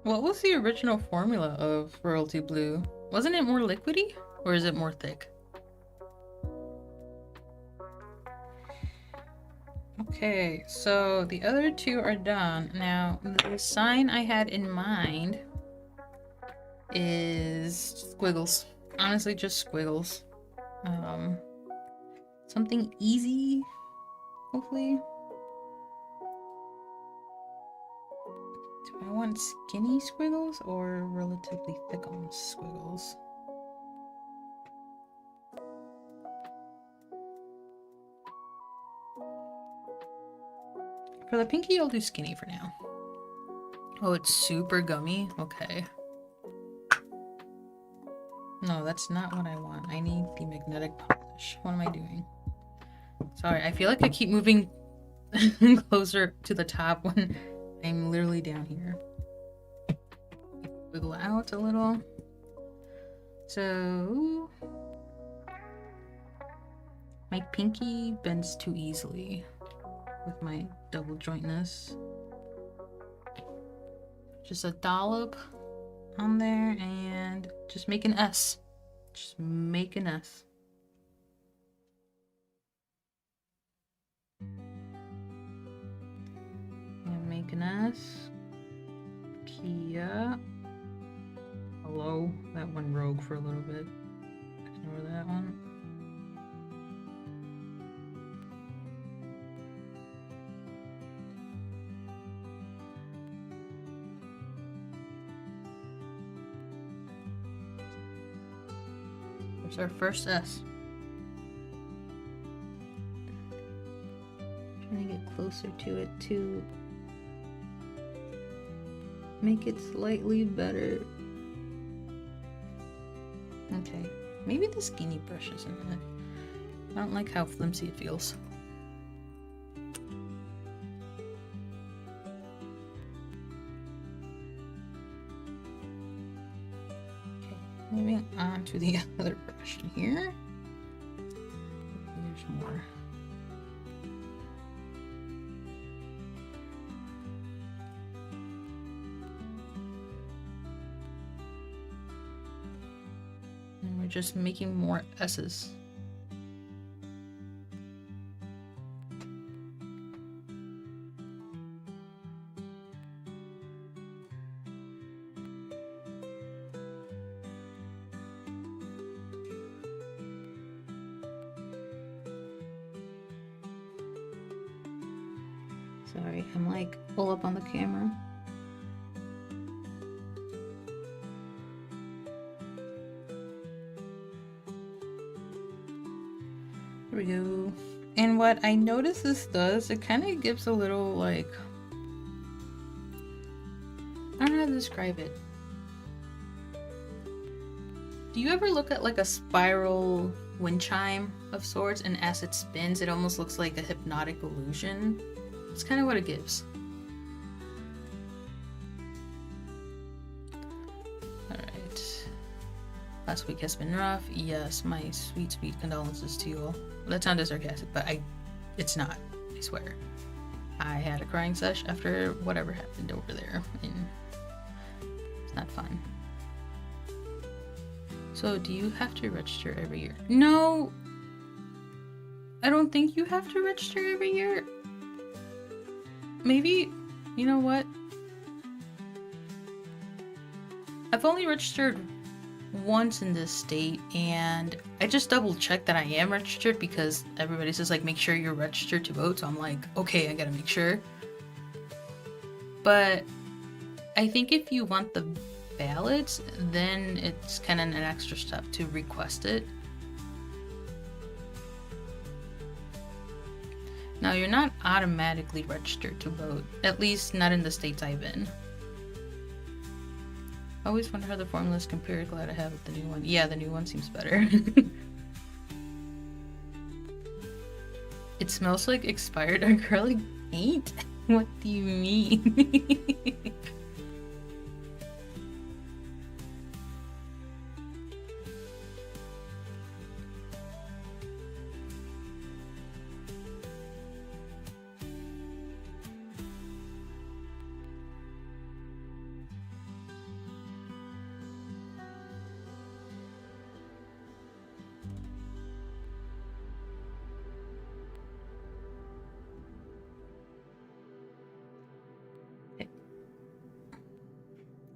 A: What was the original formula of Royalty Blue? Wasn't it more liquidy? Or is it more thick? Okay, so the other two are done. Now, the sign I had in mind is squiggles. Honestly, just squiggles. Something easy, hopefully. Do I want skinny squiggles or relatively thick on squiggles? For the pinky, I'll do skinny for now. Oh, it's super gummy? Okay. No, that's not what I want. I need the magnetic polish. What am I doing? Sorry, I feel like I keep moving closer to the top when I'm literally down here. Wiggle out a little. So... my pinky bends too easily with my double jointness. Just a dollop on there and just make an S. Just make an S. And make an S. Kia. Hello. That went rogue for a little bit. Ignore that one. There's our first S. Trying to get closer to it to make it slightly better. Okay, maybe the skinny brush isn't it. I don't like how flimsy it feels. Okay, Moving on to the other brush in here. There's more. And we're just making more S's. Sorry, I'm like full up on the camera. There we go. And what I notice this does, it kind of gives a little like, I don't know how to describe it. Do you ever look at like a spiral wind chime of sorts, and as it spins, it almost looks like a hypnotic illusion? It's kind of what it gives. Alright. Last week has been rough. Yes, my sweet condolences to you all. That sounded sarcastic, but it's not. I swear. I had a crying sesh after whatever happened over there, and it's not fun. So, do you have to register every year? No! I don't think you have to register every year. Maybe, you know what? I've only registered once in this state, and I just double checked that I am registered because everybody says like make sure you're registered to vote, so I'm like, okay, I gotta make sure. But I think if you want the ballots, then it's kind of an extra step to request it. Now, you're not automatically registered to vote, at least not in the states I've been. I always wonder how the formulas compare. Glad I have the new one. Yeah, the new one seems better. It smells like expired acrylic paint? What do you mean?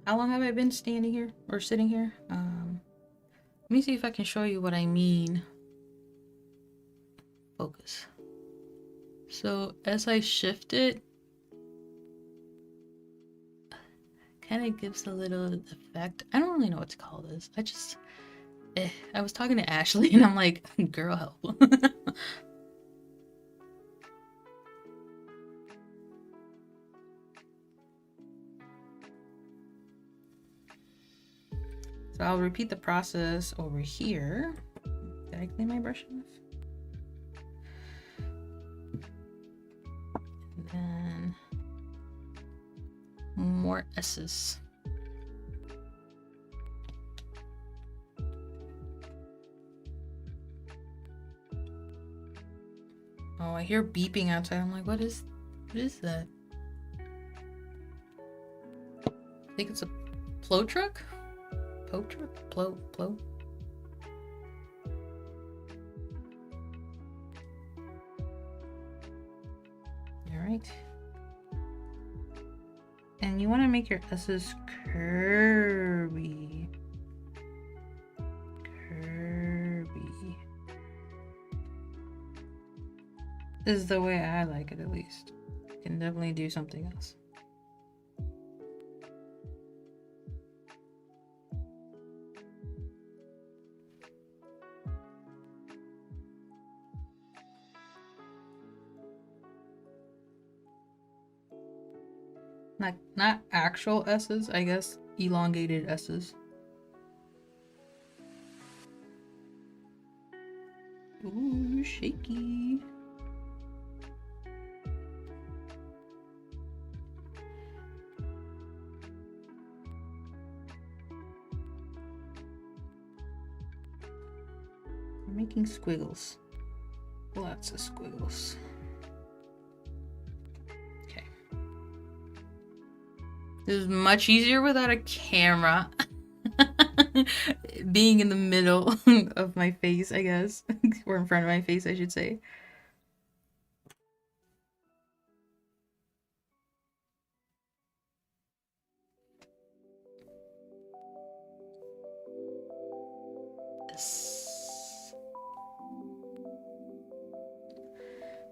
A: How long have I been standing here or sitting here? Let me see if I can show you what I mean. Focus. So as I shift it, kind of gives a little effect. I don't really know what to call this. I was talking to Ashley and I'm like, girl, help. So I'll repeat the process over here. Did I clean my brush enough? And then more S's. Oh, I hear beeping outside. I'm like, what is that? I think it's a plow truck? Plow truck? Plow? Alright. And you want to make your S's curvy. This is the way I like it, at least. You can definitely do something else. Not actual S's, I guess elongated S's. Ooh, shaky. making squiggles. Lots of squiggles. Okay. This is much easier without a camera. Being in the middle of my face, I guess. Or in front of my face, I should say.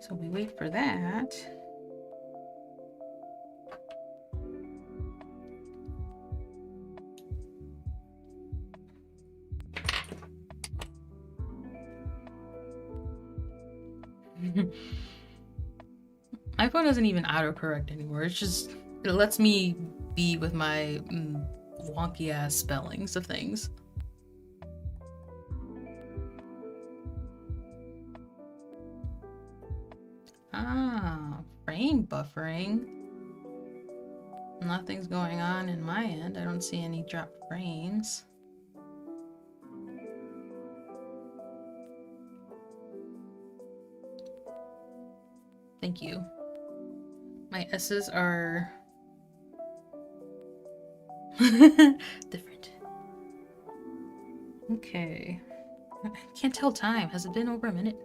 A: So we wait for that. My phone doesn't even autocorrect anymore. It's just, it lets me be with my wonky ass spellings of things. Ah, frame buffering. Nothing's going on in my end. I don't see any dropped frames. Thank you. My S's are different. Okay. I can't tell time. Has it been over a minute?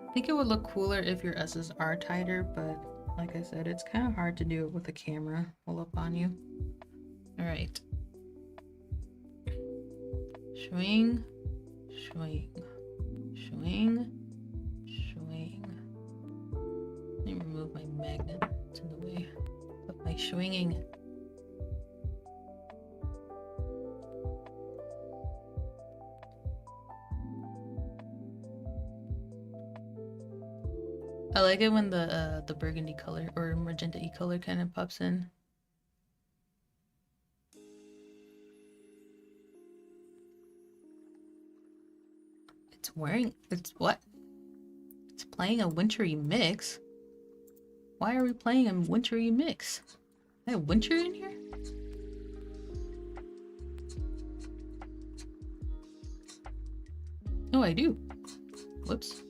A: I think it would look cooler if your S's are tighter, but like I said, it's kind of hard to do it with a camera all up on you. All right. Swing, swing, swing, swing. Let me remove my magnet. It's in the way of my swinging. I like it when the burgundy color or magenta-y color kind of pops in. It's what? It's playing a wintry mix? Why are we playing a wintry mix? I have winter in here? Oh, I do. Whoops.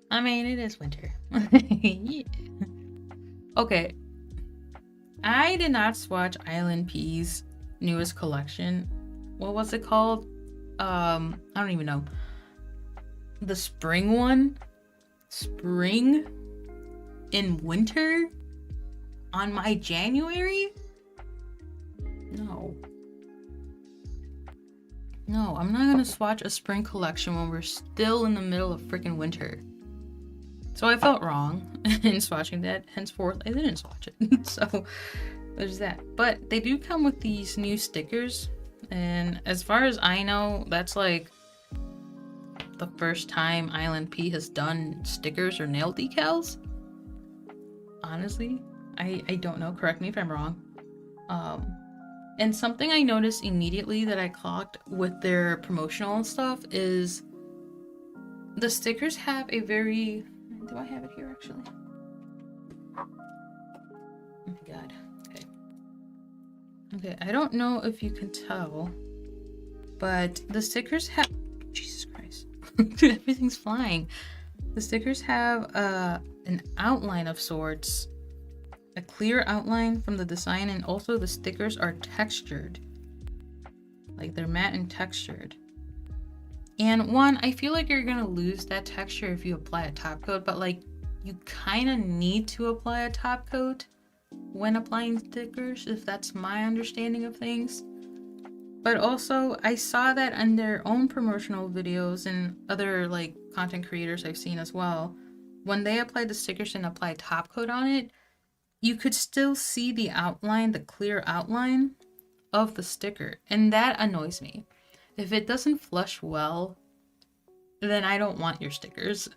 A: I mean, it is winter. Yeah. Okay. I did not swatch ilnp's newest collection. What was it called? I don't even know. The spring one? Spring in winter? On my January? No. No, I'm not gonna swatch a spring collection when we're still in the middle of freaking winter. So I felt wrong in swatching that. Henceforth, I didn't swatch it. So there's that. But they do come with these new stickers. And as far as I know, that's like the first time ilnp has done stickers or nail decals. Honestly, I don't know. Correct me if I'm wrong. And something I noticed immediately that I clocked with their promotional stuff is the stickers have a very... Do I have it here actually? Oh my god. Okay. Okay, I don't know if you can tell, but the stickers have... Jesus Christ. Everything's flying. The stickers have an outline of sorts. A clear outline from the design, and also the stickers are textured. Like they're matte and textured. And one, I feel like you're gonna lose that texture if you apply a top coat, but like you kind of need to apply a top coat when applying stickers, if that's my understanding of things. But also, I saw that on their own promotional videos and other like content creators I've seen as well, when they apply the stickers and apply a top coat on it, you could still see the outline, the clear outline of the sticker, and that annoys me. If it doesn't flush well, then I don't want your stickers.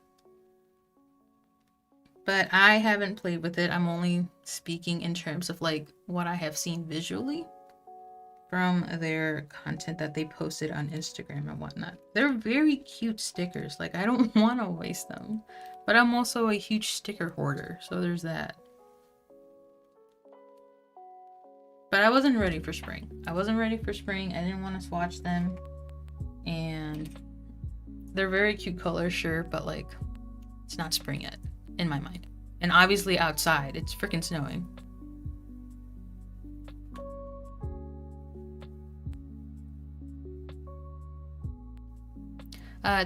A: but I haven't played with it. I'm only speaking in terms of like what I have seen visually from their content that they posted on Instagram and whatnot. They're very cute stickers. Like, I don't want to waste them, but I'm also a huge sticker hoarder, so there's that. But I wasn't ready for spring. I didn't want to swatch them, and they're very cute colors, sure, but like, it's not spring yet in my mind. And obviously outside, it's freaking snowing.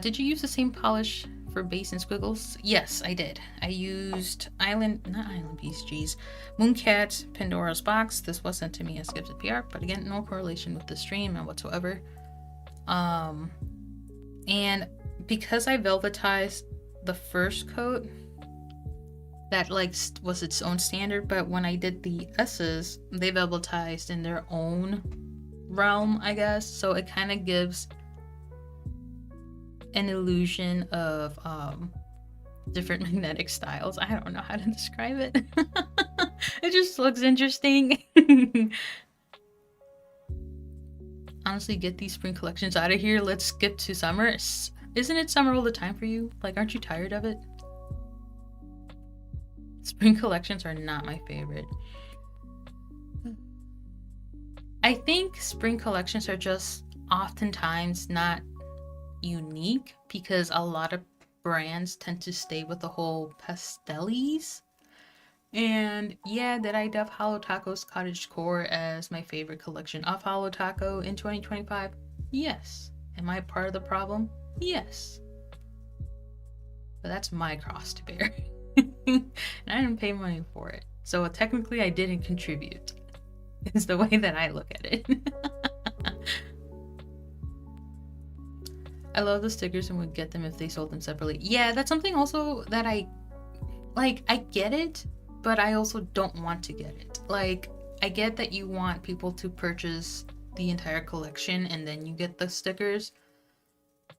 A: Did you use the same polish for base and squiggles? Yes, I did. I used mooncat Pandora's box. This was sent to me as gifted PR, but again, no correlation with the stream and whatsoever. And because I velvetized the first coat, that like was its own standard, but when I did the S's, they velvetized in their own realm, I guess. So it kind of gives an illusion of different magnetic styles. I don't know how to describe it. It just looks interesting. Honestly, get these spring collections out of here. Let's skip to summer. Isn't it summer all the time for you? Like, aren't you tired of it? Spring collections are not my favorite. I think spring collections are just oftentimes not unique because a lot of brands tend to stay with the whole pastellies. And yeah, did I def Holo Taco's Cottage Core as my favorite collection of Holo Taco in 2025? Yes. Am I part of the problem? Yes. But that's my cross to bear. And I didn't pay money for it. So technically I didn't contribute. Is the way that I look at it. I love the stickers and would get them if they sold them separately. Yeah, that's something also that I get it, but I also don't want to get it. Like, I get that you want people to purchase the entire collection and then you get the stickers.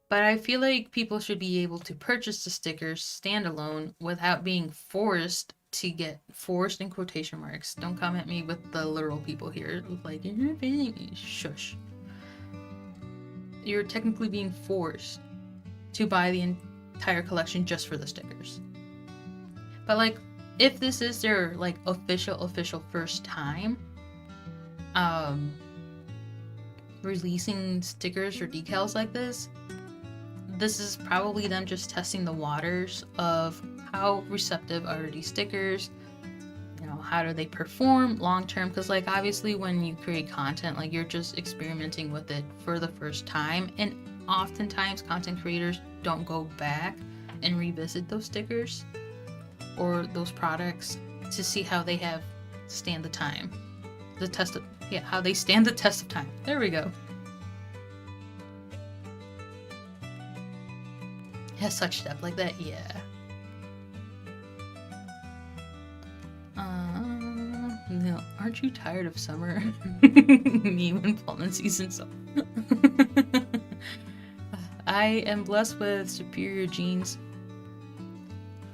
A: But I feel like people should be able to purchase the stickers standalone without being forced to get forced in quotation marks. Don't come at me with the literal people here. Like, you're not paying me. Shush. You're technically being forced to buy the entire collection just for the stickers. But like, if this is their like official first time releasing stickers or decals like this is probably them just testing the waters of how receptive are these stickers, you know, how do they perform long term, because like obviously when you create content, like you're just experimenting with it for the first time, and oftentimes content creators don't go back and revisit those stickers or those products to see how they have stand the time, how they stand the test of time. There we go. Has such depth like that, yeah. No, aren't you tired of summer? Me when pollen season's up. I am blessed with superior genes,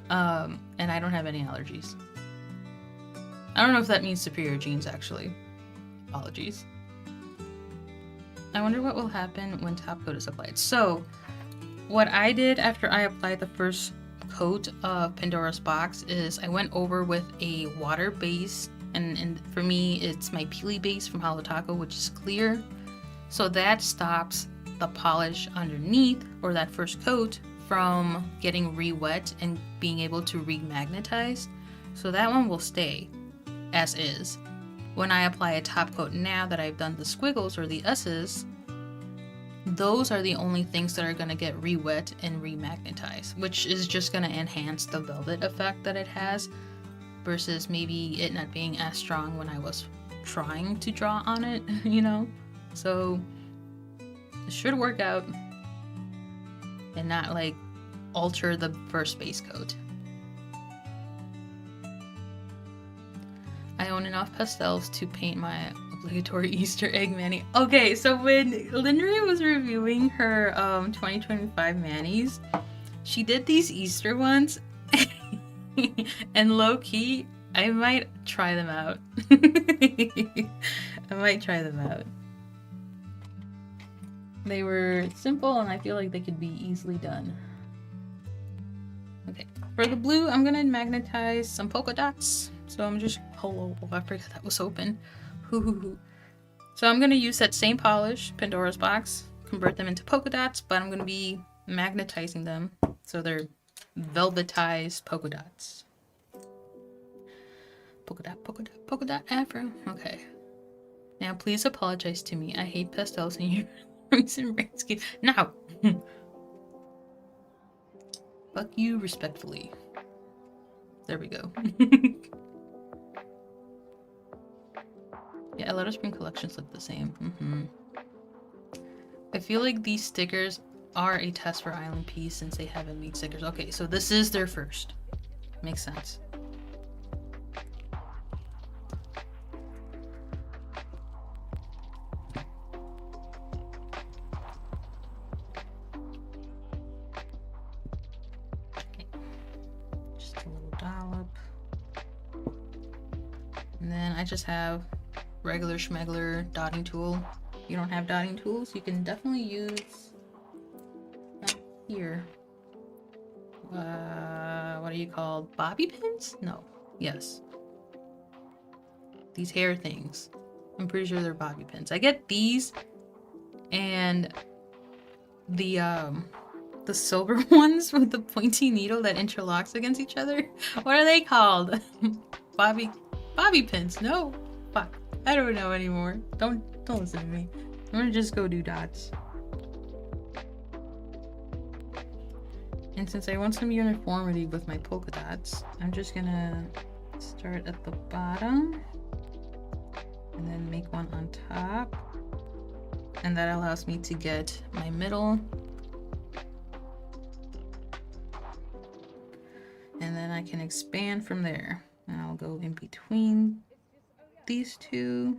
A: and I don't have any allergies. I don't know if that means superior genes, actually. Apologies. I wonder what will happen when top coat is applied. So, what I did after I applied the first coat of Pandora's box is I went over with a water base, and for me it's my Peely base from Holo Taco, which is clear. So that stops the polish underneath, or that first coat, from getting re-wet and being able to remagnetize. So that one will stay as is. When I apply a top coat now that I've done the squiggles or the S's, those are the only things that are going to get re-wet and remagnetized, which is just going to enhance the velvet effect that it has, versus maybe it not being as strong when I was trying to draw on it, you know? So it should work out and not like alter the first base coat. I own enough pastels to paint my obligatory Easter egg mani. Okay, so when Linry was reviewing her 2025 manis, she did these Easter ones. And low-key, I might try them out. I might try them out. They were simple and I feel like they could be easily done. Okay, for the blue, I'm gonna magnetize some polka dots. So I'm just, oh, I forgot that was open. So I'm gonna use that same polish, Pandora's box, convert them into polka dots, but I'm gonna be magnetizing them so they're velvetized polka dots. Polka dot afro. Okay. Now please apologize to me. I hate pastels in your recent brain scheme. Now! Fuck you respectfully. There we go. Yeah, a lot of spring collections look the same. I feel like these stickers are a test for ilnp since they haven't made stickers. Okay, so this is their first. Makes sense. Okay. Just a little dollop. And then I just have regular schmegler dotting tool. If you don't have dotting tools, you can definitely use here. What are you called? Bobby pins? No. Yes. These hair things. I'm pretty sure they're bobby pins. I get these and the silver ones with the pointy needle that interlocks against each other. What are they called? Bobby pins. No. Fuck. I don't know anymore. Don't listen to me. I'm gonna just go do dots. And since I want some uniformity with my polka dots, I'm just gonna start at the bottom and then make one on top. And that allows me to get my middle. And then I can expand from there. And I'll go in between these two.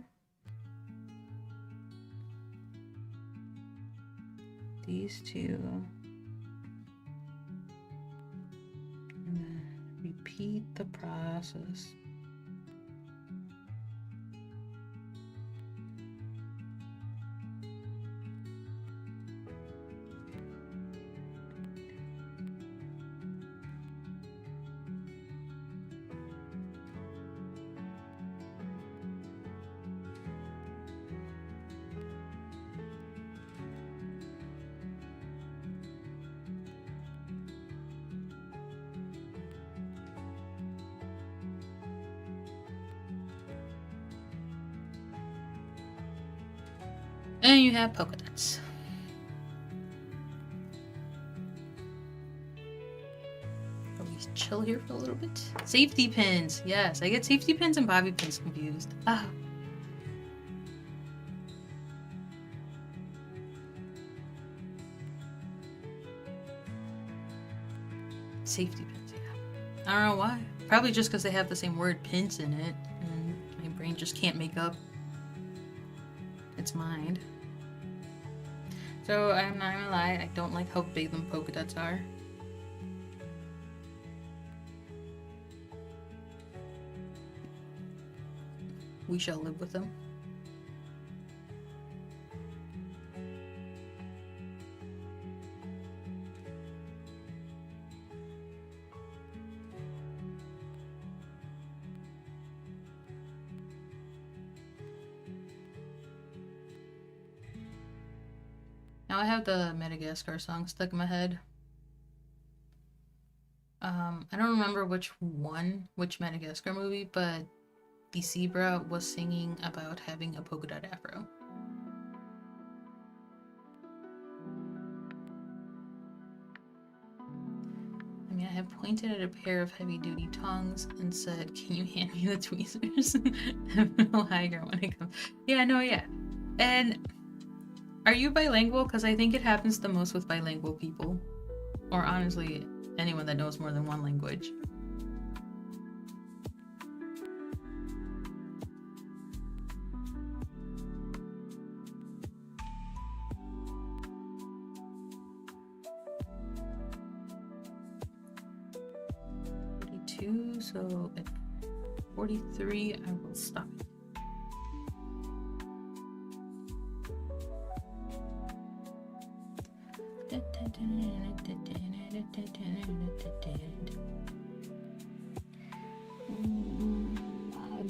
A: These two. And then repeat the process. And you have polka dots. Always chill here for a little bit. Safety pins. Yes, I get safety pins and bobby pins confused. Ah. Safety pins, yeah. I don't know why. Probably just because they have the same word pins in it, and my brain just can't make up its mind. So I'm not gonna lie, I don't like how big them polka dots are. We shall live with them. Now I have the Madagascar song stuck in my head. I don't remember which Madagascar movie, but the zebra was singing about having a polka dot afro. I mean, I have pointed at a pair of heavy-duty tongs and said, "Can you hand me the tweezers?" No higher when it comes. Yeah, no, yeah. And are you bilingual? Because I think it happens the most with bilingual people, or honestly, anyone that knows more than one language. 42, so at 43 I will stop.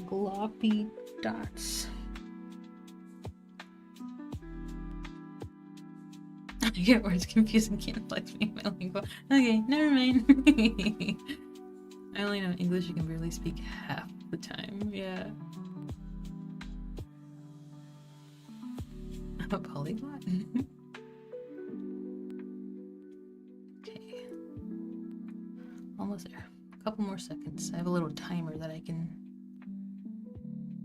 A: Gloppy dots. I get words confused and can't flex me in my lingua. Okay, never mind. I only know English, you can barely speak half the time. Yeah. I'm a polyglot. Okay. Almost there. A couple more seconds. I have a little timer that I can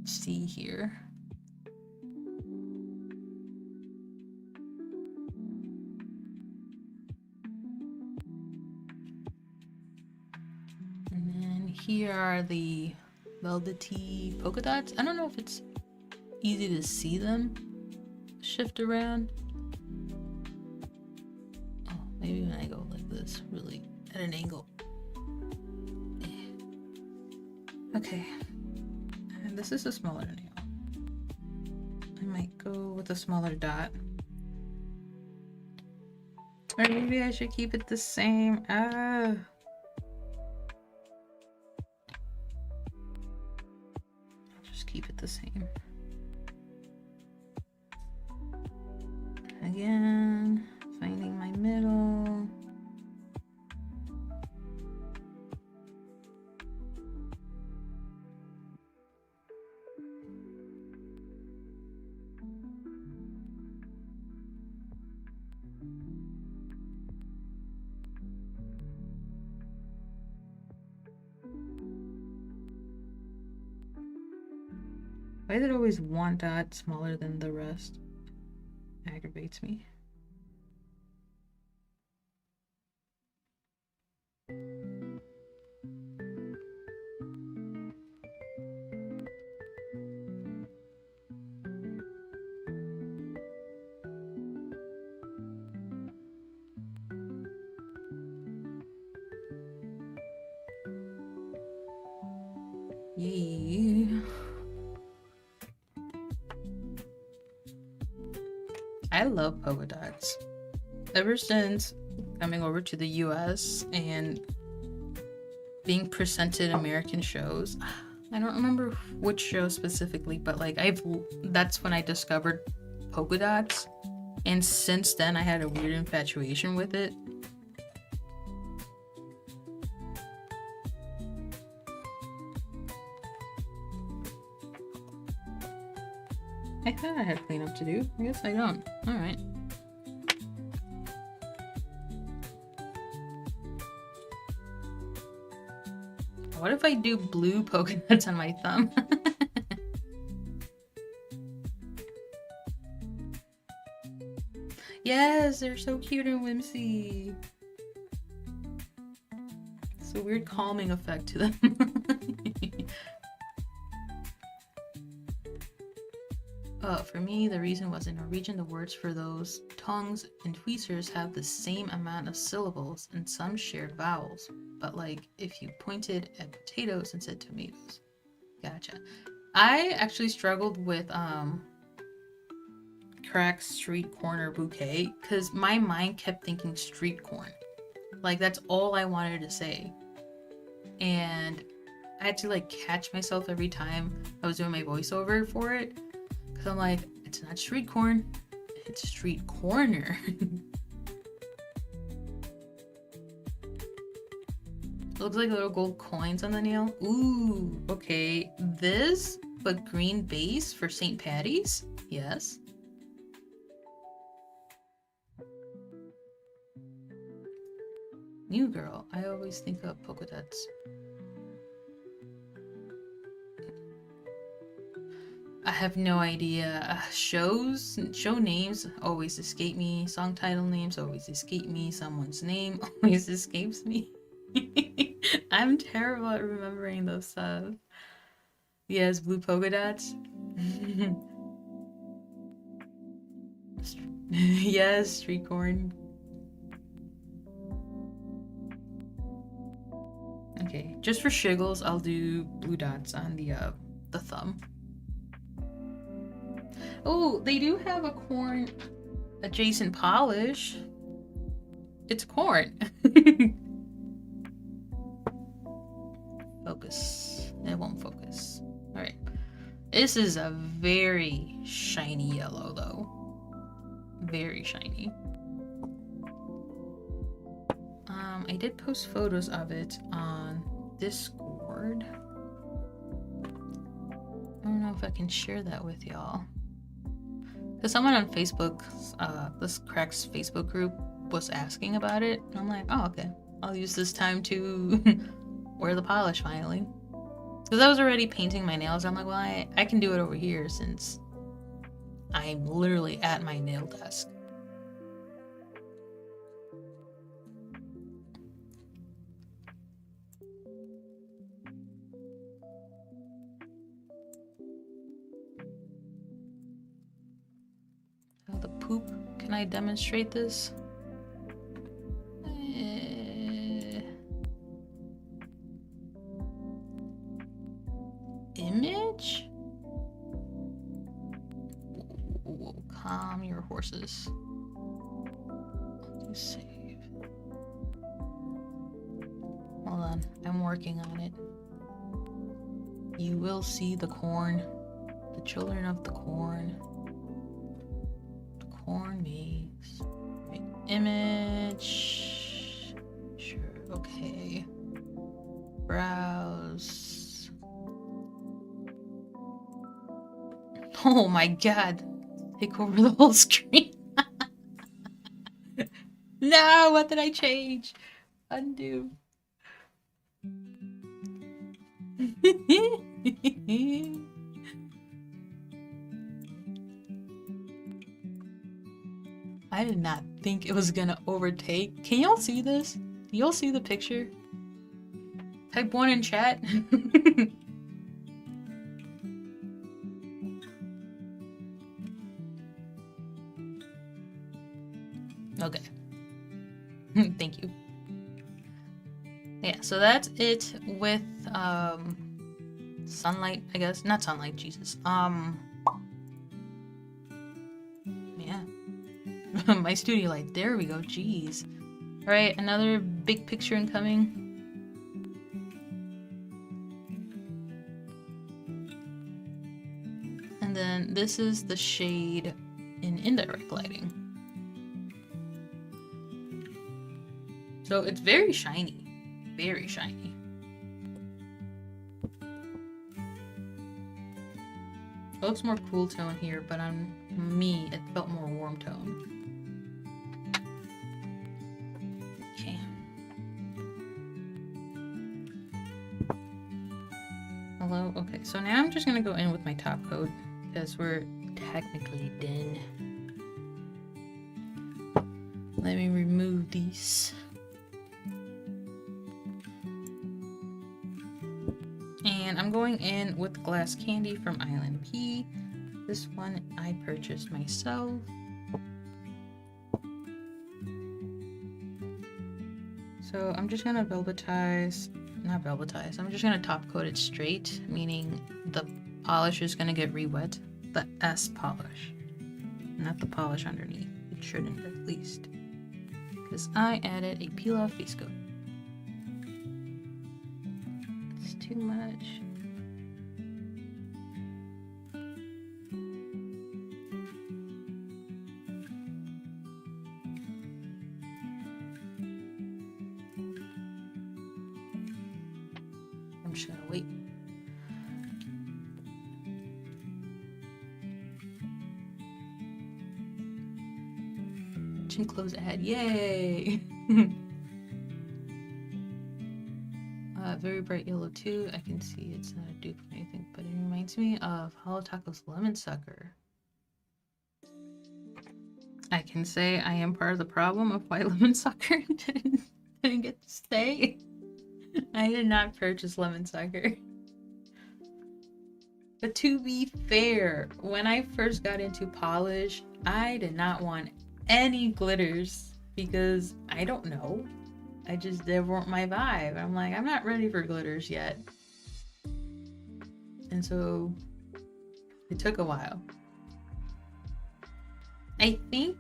A: see here. And then here are the velvety polka dots. I don't know if it's easy to see them shift around. Oh, maybe when I go like this, really at an angle. Okay, and this is a smaller nail. I might go with a smaller dot. Or maybe I should keep it the same. I'll just keep it the same. Again, finding my middle. Why is it always one dot smaller than the rest? Aggravates me. Yeah. I love polka dots. Ever since coming over to the US and being presented American shows, I don't remember which show specifically, but like that's when I discovered polka dots, and since then I had a weird infatuation with it. I thought I had cleanup to do. I guess I don't. Alright. What if I do blue polka dots on my thumb? Yes, they're so cute and whimsy. It's a weird calming effect to them. For me, the reason was in Norwegian, the words for those tongues and tweezers have the same amount of syllables and some shared vowels. But like, if you pointed at potatoes and said tomatoes. Gotcha. I actually struggled with crack street corner bouquet because my mind kept thinking street corn. Like, that's all I wanted to say. And I had to like catch myself every time I was doing my voiceover for it. Because I'm like, it's not street corn, it's street corner. Looks like little gold coins on the nail. Ooh, okay. This, but green base for St. Patty's? Yes. New girl. I always think of polka dots. I have no idea. Show names always escape me. Song title names always escape me. Someone's name always escapes me. I'm terrible at remembering those stuff. Yes, blue polka dots. Yes, street corn. Okay, just for shiggles, I'll do blue dots on the thumb. Oh, they do have a corn adjacent polish. It's corn. Focus. It won't focus. All right. This is a very shiny yellow, though. Very shiny. I did post photos of it on Discord. I don't know if I can share that with y'all. Because someone on Facebook, this Cracks Facebook group, was asking about it. And I'm like, oh, okay. I'll use this time to wear the polish finally. Because I was already painting my nails. I'm like, well, I can do it over here since I'm literally at my nail desk. Oh, the poop. Can I demonstrate this? Image? Whoa, calm your horses. Just save. Hold on, I'm working on it. You will see the corn. The children of the corn. The corn maze. Right. Image. Sure, okay. Browse. Oh my god. Take over the whole screen. No, what did I change? Undo. I did not think it was gonna overtake. Can y'all see this? Y'all see the picture? Type 1 in chat. Okay. Thank you. Yeah, so that's it with sunlight, I guess. Not sunlight, Jesus. Yeah. My studio light. There we go. Jeez. Alright, another big picture incoming. And then this is the shade in indirect lighting. So it's very shiny. Very shiny. It looks more cool tone here, but on me, it felt more warm tone. Okay. Hello? Okay, so now I'm just gonna go in with my top coat because we're technically done. Let me remove these. And I'm going in with glass candy from ilnp. This one I purchased myself. So I'm just gonna not velvetize, I'm just gonna top coat it straight, meaning the polish is gonna get re-wet. The S polish, not the polish underneath. It shouldn't, at least. Because I added a peel-off face coat. It's too much. I'm just gonna wait. Chin close ahead, yay! Very bright yellow too. I can see it's not a dupe or anything, but it reminds me of Holo Taco's Lemon Sucker. I can say I am part of the problem of why Lemon Sucker didn't get to stay. I did not purchase Lemon Sucker. But to be fair, when I first got into polish, I did not want any glitters because I don't know. they weren't my vibe. I'm like, I'm not ready for glitters yet. And so it took a while. I think,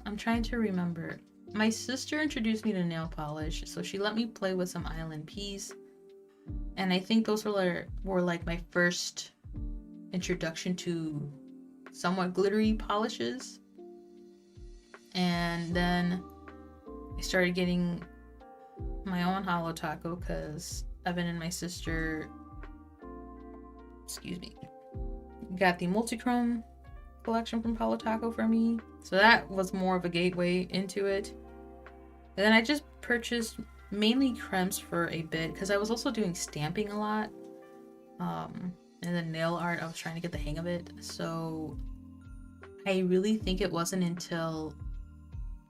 A: I'm trying to remember. My sister introduced me to nail polish, so she let me play with some ilnps. And I think those were like my first introduction to somewhat glittery polishes. And then I started getting my own holo taco because Evan and my sister, got the multi-chrome collection from Holo Taco for me. So that was more of a gateway into it. And then I just purchased mainly cremes for a bit because I was also doing stamping a lot. And then nail art, I was trying to get the hang of it. So I really think it wasn't until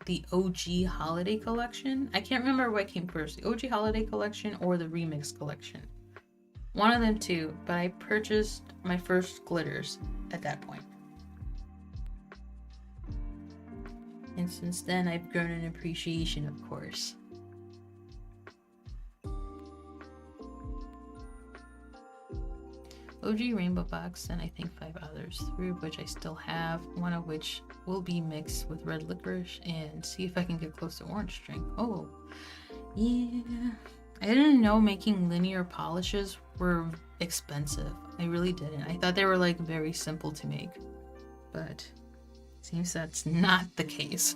A: the OG holiday collection. I can't remember what came first, the OG holiday collection or the remix collection. One of them two, but I purchased my first glitters at that point. And since then, I've grown an appreciation, of course. OG Rainbow Box, and I think 5 others, 3 of which I still have, one of which will be mixed with red licorice, and see if I can get close to orange string. Oh, yeah. I didn't know making linear polishes were expensive. I really didn't. I thought they were like very simple to make, but seems that's not the case.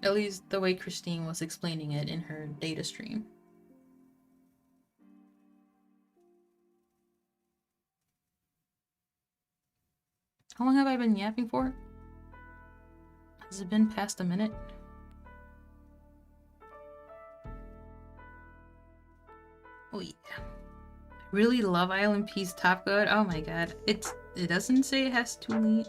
A: At least the way Christine was explaining it in her data stream. How long have I been yapping for? Has it been past a minute? Oh yeah. I really love ilnp's Top Coat. Oh my god. It doesn't say it has Jolene.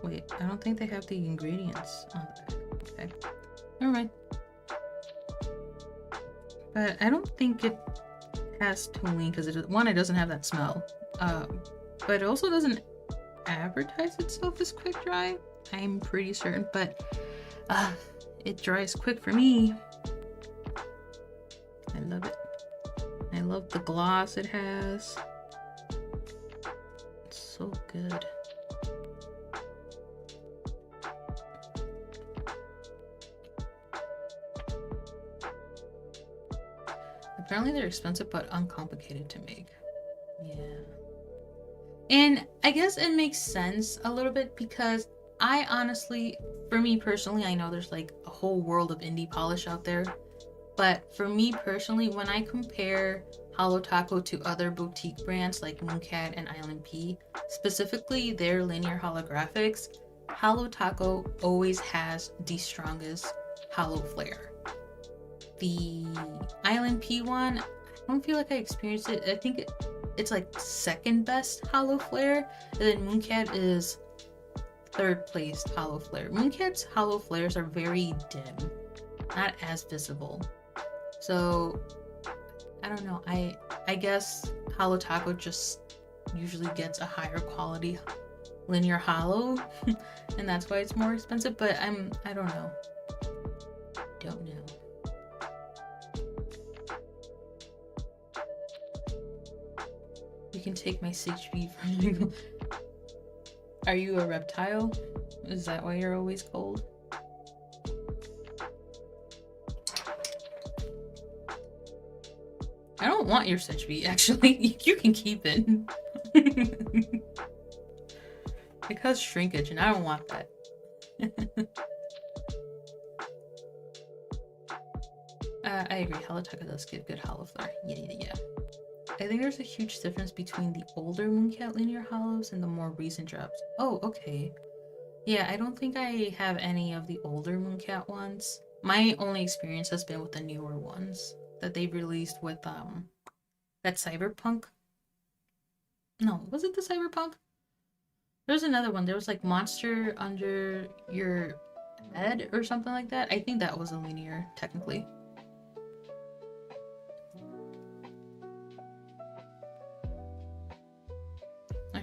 A: Wait, I don't think they have the ingredients on that. Okay. Never mind. But I don't think it has toluene because it doesn't have that smell. But it also doesn't advertise itself as quick dry. I'm pretty certain, but it dries quick for me. I love it. I love the gloss it has. It's so good. Apparently they're expensive but uncomplicated to make. Yeah. And I guess it makes sense a little bit because I honestly, for me personally, I know there's like a whole world of indie polish out there. But for me personally, when I compare Holo Taco to other boutique brands like Mooncat and ilnp, specifically their linear holographics, Holo Taco always has the strongest holo flare. The ilnp one, I don't feel like I experienced it. I think it's like second best holo flare, and then Mooncat is third place holo flare. Mooncat's holo flares are very dim, not as visible. So I don't know. I guess Holo Taco just usually gets a higher quality linear holo, and that's why it's more expensive. But I don't know. Don't know. You can take my CHP from you. Are you a reptile? Is that why you're always cold? I don't want your CHP, actually. You can keep it. It causes shrinkage, and I don't want that. I agree. Holo Taco does give good holo flare. Yeah. I think there's a huge difference between the older Mooncat linear holos and the more recent drops. Oh, okay. Yeah, I don't think I have any of the older Mooncat ones. My only experience has been with the newer ones that they've released with that cyberpunk. No, was it the cyberpunk? There's another one. There was like Monster Under Your Head or something like that. I think that was a linear, technically.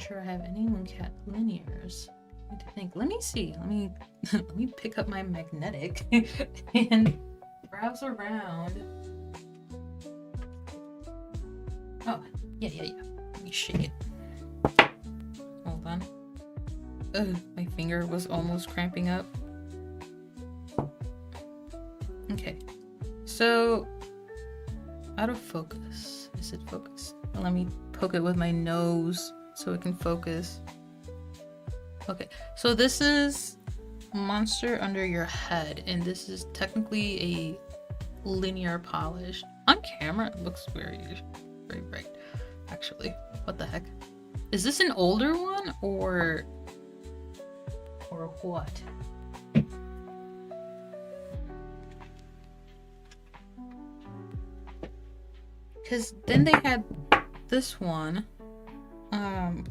A: not sure I have any mooncat linears. I need to think. Let me see. Let me let me pick up my magnetic and browse around. Oh, yeah. Let me shake it. Hold on. Ugh, my finger was almost cramping up. Okay. So, out of focus. Is it focus? Let me poke it with my nose so it can focus. Okay, so this is Monster Under Your Head, and this is technically a linear polish. On camera, it looks very bright, actually. What the heck? Is this an older one, or what? Because then they had this one,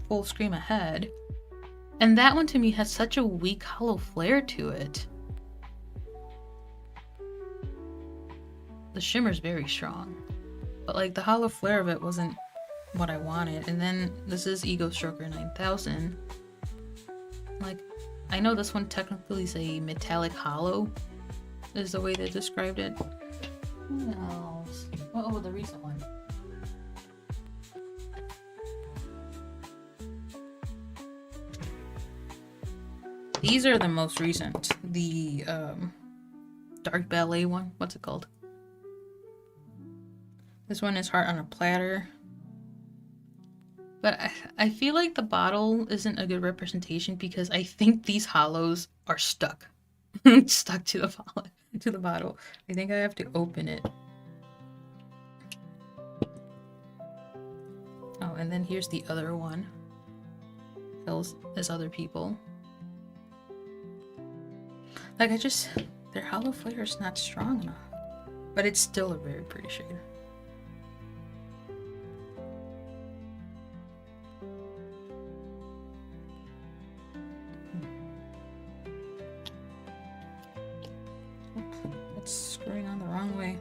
A: Full Scream Ahead, and that one to me has such a weak hollow flare to it. The shimmer's very strong, but like the hollow flare of it wasn't what I wanted. And then this is Ego Stroker 9000. Like, I know this one technically is a metallic hollow, is the way they described it. Who else? Oh, the recent one. These are the most recent. The Dark Ballet one. What's it called? This one is Heart on a Platter. But I feel like the bottle isn't a good representation because I think these hollows are stuck. Stuck to the bottle. I think I have to open it. Oh, and then here's the other one. Tells as other people. Like, their hollow flare is not strong enough. But it's still a very pretty shade. It's screwing on the wrong way.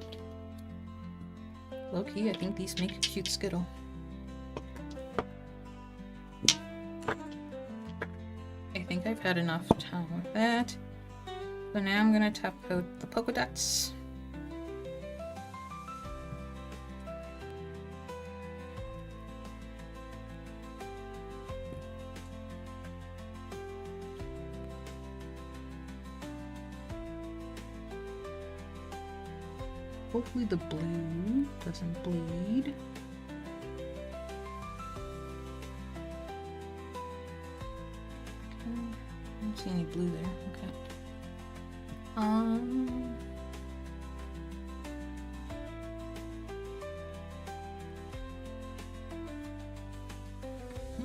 A: Low key, I think these make a cute Skittle. I think I've had enough time with that. So now I'm gonna top coat the polka dots. Hopefully the blue doesn't bleed. Okay. I don't see any blue there. Okay.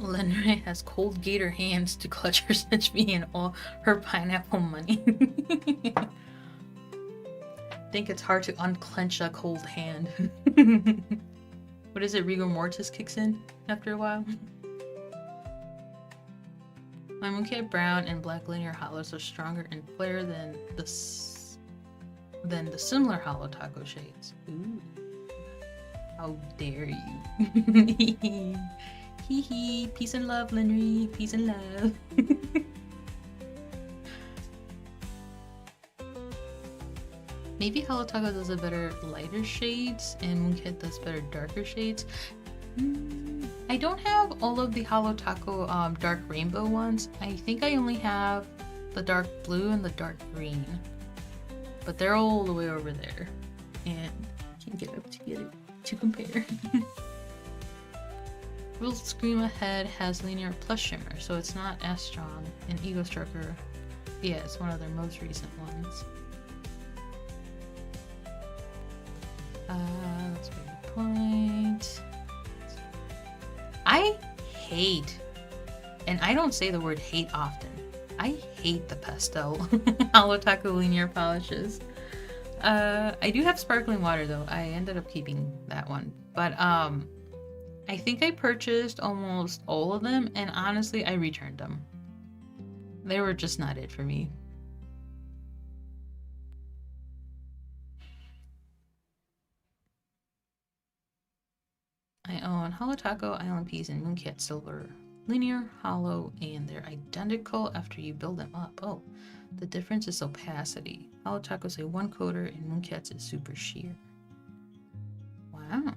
A: Lenray has cold gator hands to clutch her cinch me and all her pineapple money. I think it's hard to unclench a cold hand. What is it? Rigor mortis kicks in after a while. My mooncat brown and black linear hollows are stronger in flare than the similar hollow taco shades. Ooh. How dare you? Hee hee. Peace and love, Lenry. Peace and love. Maybe Hollow Taco does a better lighter shades and Mooncat does better darker shades. I don't have all of the Hollow Taco dark rainbow ones. I think I only have the dark blue and the dark green. But they're all the way over there. And I can't get up to get it to compare. Full Scream Ahead has linear plus shimmer, so it's not as strong. And Ego Stroker, yeah, it's one of their most recent ones. That's a good point. I hate, and I don't say the word hate often, I hate the pastel Hollow Taco linear polishes. I do have sparkling water though. I ended up keeping that one. But I think I purchased almost all of them, and honestly, I returned them. They were just not it for me. I own Hollow Taco, ilnps, and Mooncat Silver linear, hollow, and they're identical after you build them up. Oh, the difference is opacity. Holo Taco's a one coater and Mooncat's is super sheer. Wow.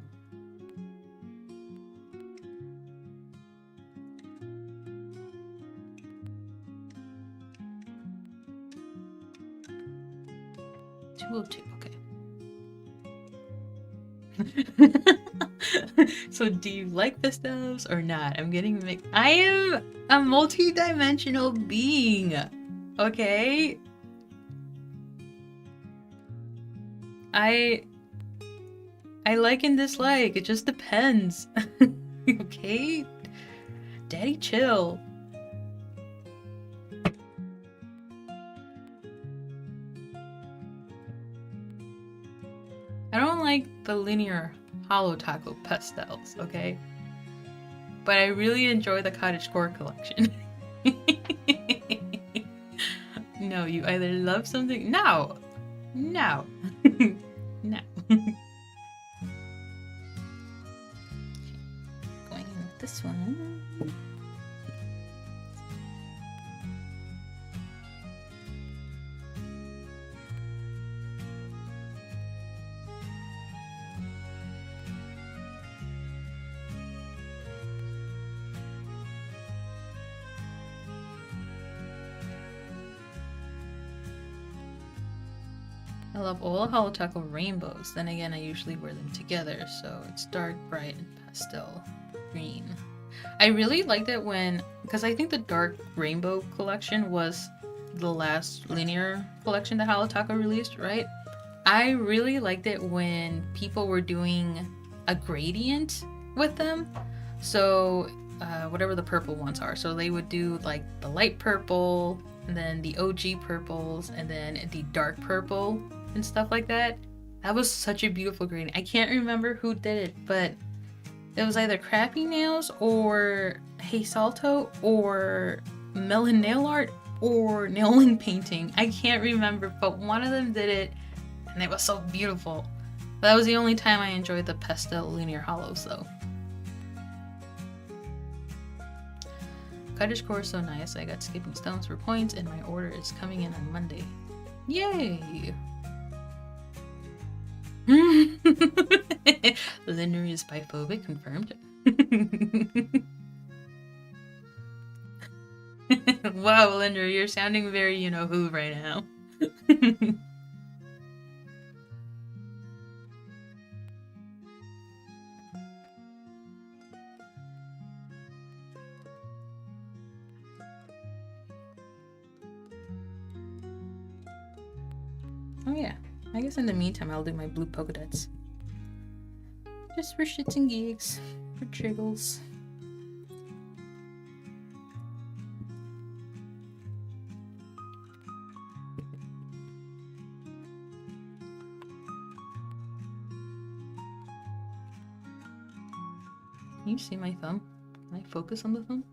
A: $202, okay. So do you like pastels or not? I'm getting mixed. I am a multi-dimensional being, okay? I like and dislike. It just depends. Okay? Daddy, chill. I don't like the linear Holo Taco pastels, okay? But I really enjoy the cottagecore collection. No, you either love something. No! No! No. Going in with this one. I love all Holo Taco rainbows. Then again, I usually wear them together, so it's dark, bright, and pastel green. I really liked it when, because I think the dark rainbow collection was the last linear collection that Holo Taco released, right? I really liked it when people were doing a gradient with them. So whatever the purple ones are. So they would do like the light purple, and then the OG purples, and then the dark purple and stuff like that. That was such a beautiful gradient. I can't remember who did it, but it was either Crappy Nails or Hey Salto or Melon Nail Art or Nailing Painting. I can't remember, but one of them did it, and it was so beautiful. That was the only time I enjoyed the pastel linear hollows, though. Cottagecore is so nice. I got skipping stones for points, and my order is coming in on Monday. Yay! Linder is biphobic, confirmed. Wow, Linder, you're sounding very you-know-who right now. Oh yeah, I guess in the meantime I'll do my blue polka dots. Just for shits and gigs, for jiggles. Can you see my thumb? Can I focus on the thumb?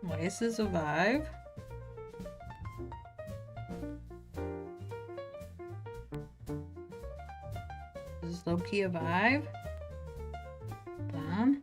A: Why is this a vibe? Is this low-key a vibe? Bam.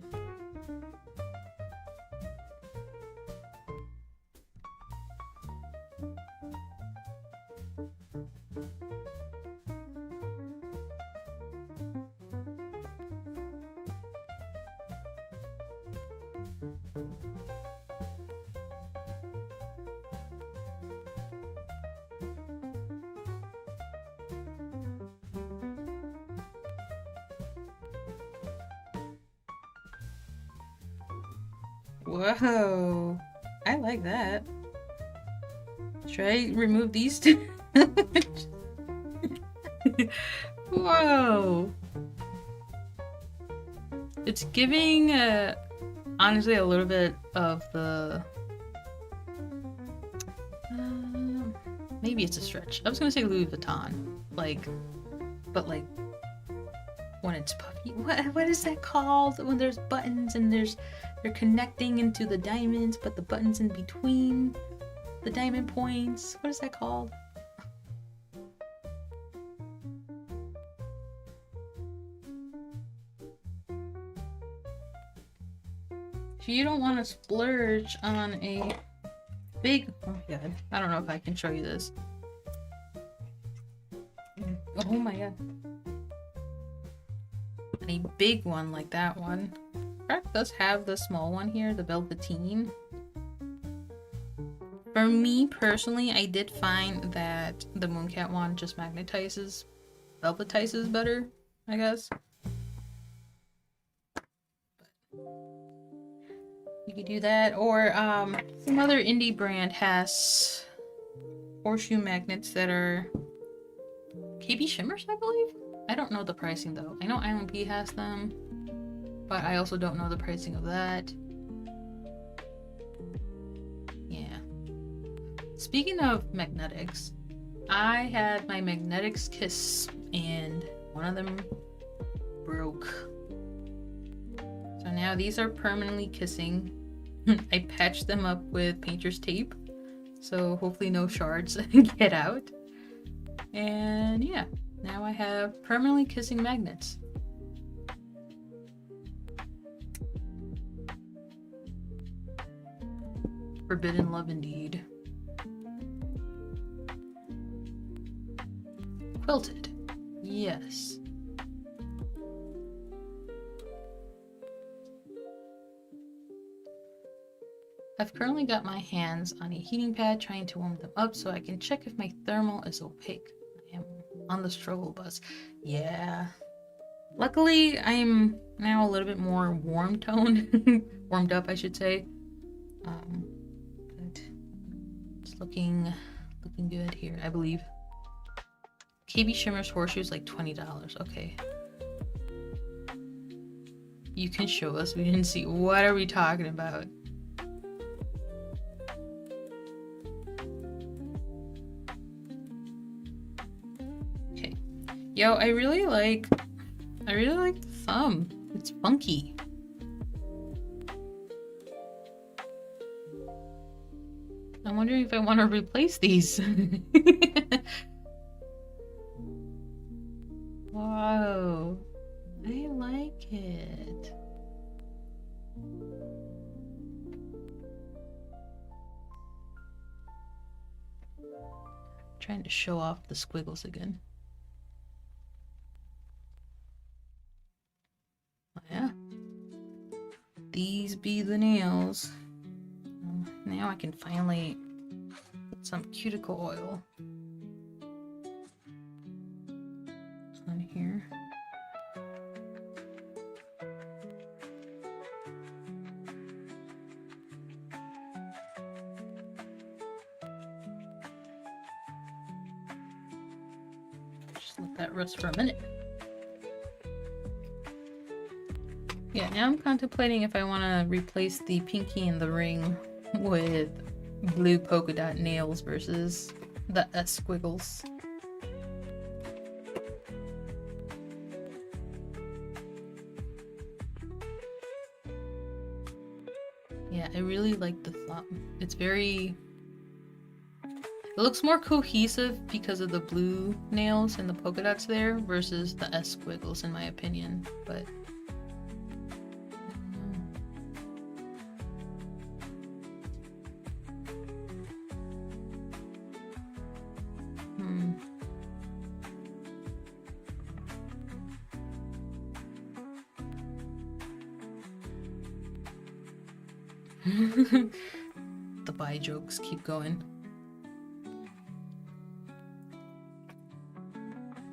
A: Whoa, I like that. Should I remove these two? Whoa. It's giving, honestly, a little bit of the... maybe it's a stretch. I was gonna say Louis Vuitton. Like, but like, when it's puffy. What is that called? When there's buttons and there's They're connecting into the diamonds, but the buttons in between the diamond points. What is that called? If you don't want to splurge on a big... Oh my god. I don't know if I can show you this. Oh my god. A big one like that one. Crack does have the small one here, the velveteen. For me personally, I did find that the mooncat one just velvetizes better, I guess. You could do that, or some other indie brand has horseshoe magnets that are KB Shimmers, I believe. I don't know the pricing though. I know ilnp has them, but I also don't know the pricing of that. Yeah. Speaking of magnetics, I had my magnetics kiss and one of them broke. So now these are permanently kissing. I patched them up with painter's tape, so hopefully no shards get out. And yeah, now I have permanently kissing magnets. Forbidden love indeed. Quilted. Yes. I've currently got my hands on a heating pad trying to warm them up so I can check if my thermal is opaque. I am on the struggle bus. Yeah. Luckily, I'm now a little bit more warm toned. Warmed up, I should say. But it's looking good here, I believe. KB Shimmers horseshoes like $20. Okay. You can show us. We didn't see. What are we talking about? Okay. Yo, I really like the thumb. It's funky. I'm wondering if I want to replace these. Whoa, I like it. Trying to show off the squiggles again. Oh, yeah. These be the nails. Now I can finally put some cuticle oil on here. Just let that rest for a minute. Yeah, now I'm contemplating if I want to replace the pinky and the ring with blue polka dot nails versus the S squiggles. Yeah, I really like the thumb. It's very... It looks more cohesive because of the blue nails and the polka dots there versus the S squiggles in my opinion, but... The buy jokes keep going.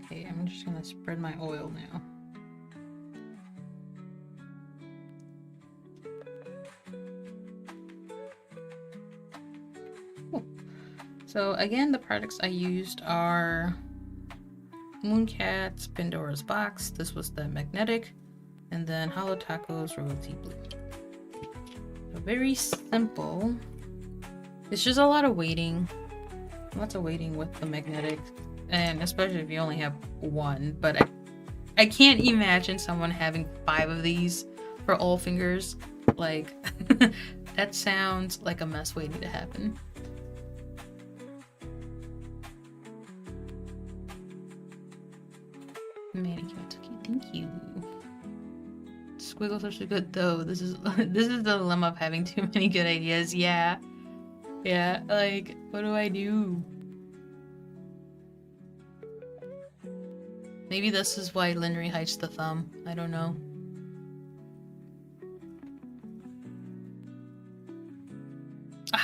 A: Okay, I'm just gonna spread my oil now. Cool. So again, the products I used are Mooncat's Pandora's Box. This was the magnetic, and then Holo Taco's Royalty Blue. Very simple. It's just a lot of weighting. Lots of weighting with the magnetic. And especially if you only have one. But I can't imagine someone having 5 of these for all fingers. Like, that sounds like a mess waiting to happen. Manicure, thank you. Squiggles are so good though. This is the dilemma of having too many good ideas. Yeah. Yeah, like, what do I do? Maybe this is why Linry hides the thumb. I don't know.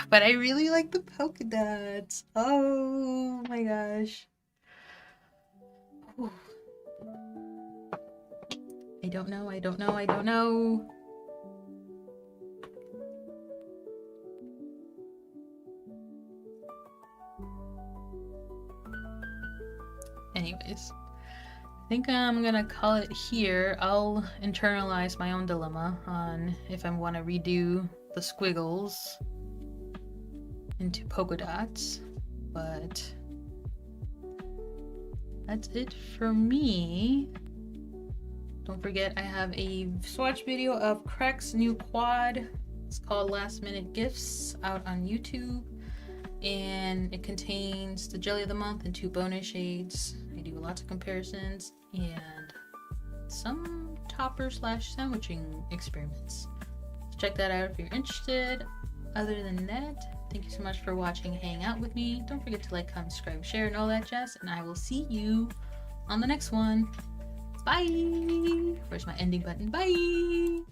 A: But I really like the polka dots. Oh my gosh. Whew. I don't know. Anyways, I think I'm gonna call it here. I'll internalize my own dilemma on if I want to redo the squiggles into polka dots, but that's it for me. Don't forget, I have a swatch video of Crack's new quad. It's called Last Minute Gifts, out on YouTube, and it contains the Jelly of the Month and 2 bonus shades. I do lots of comparisons and some topper / sandwiching experiments. So check that out if you're interested. Other than that, thank you so much for watching, hanging out with me. Don't forget to like, comment, subscribe, share, and all that jazz, and I will see you on the next one. Bye! Where's my ending button? Bye!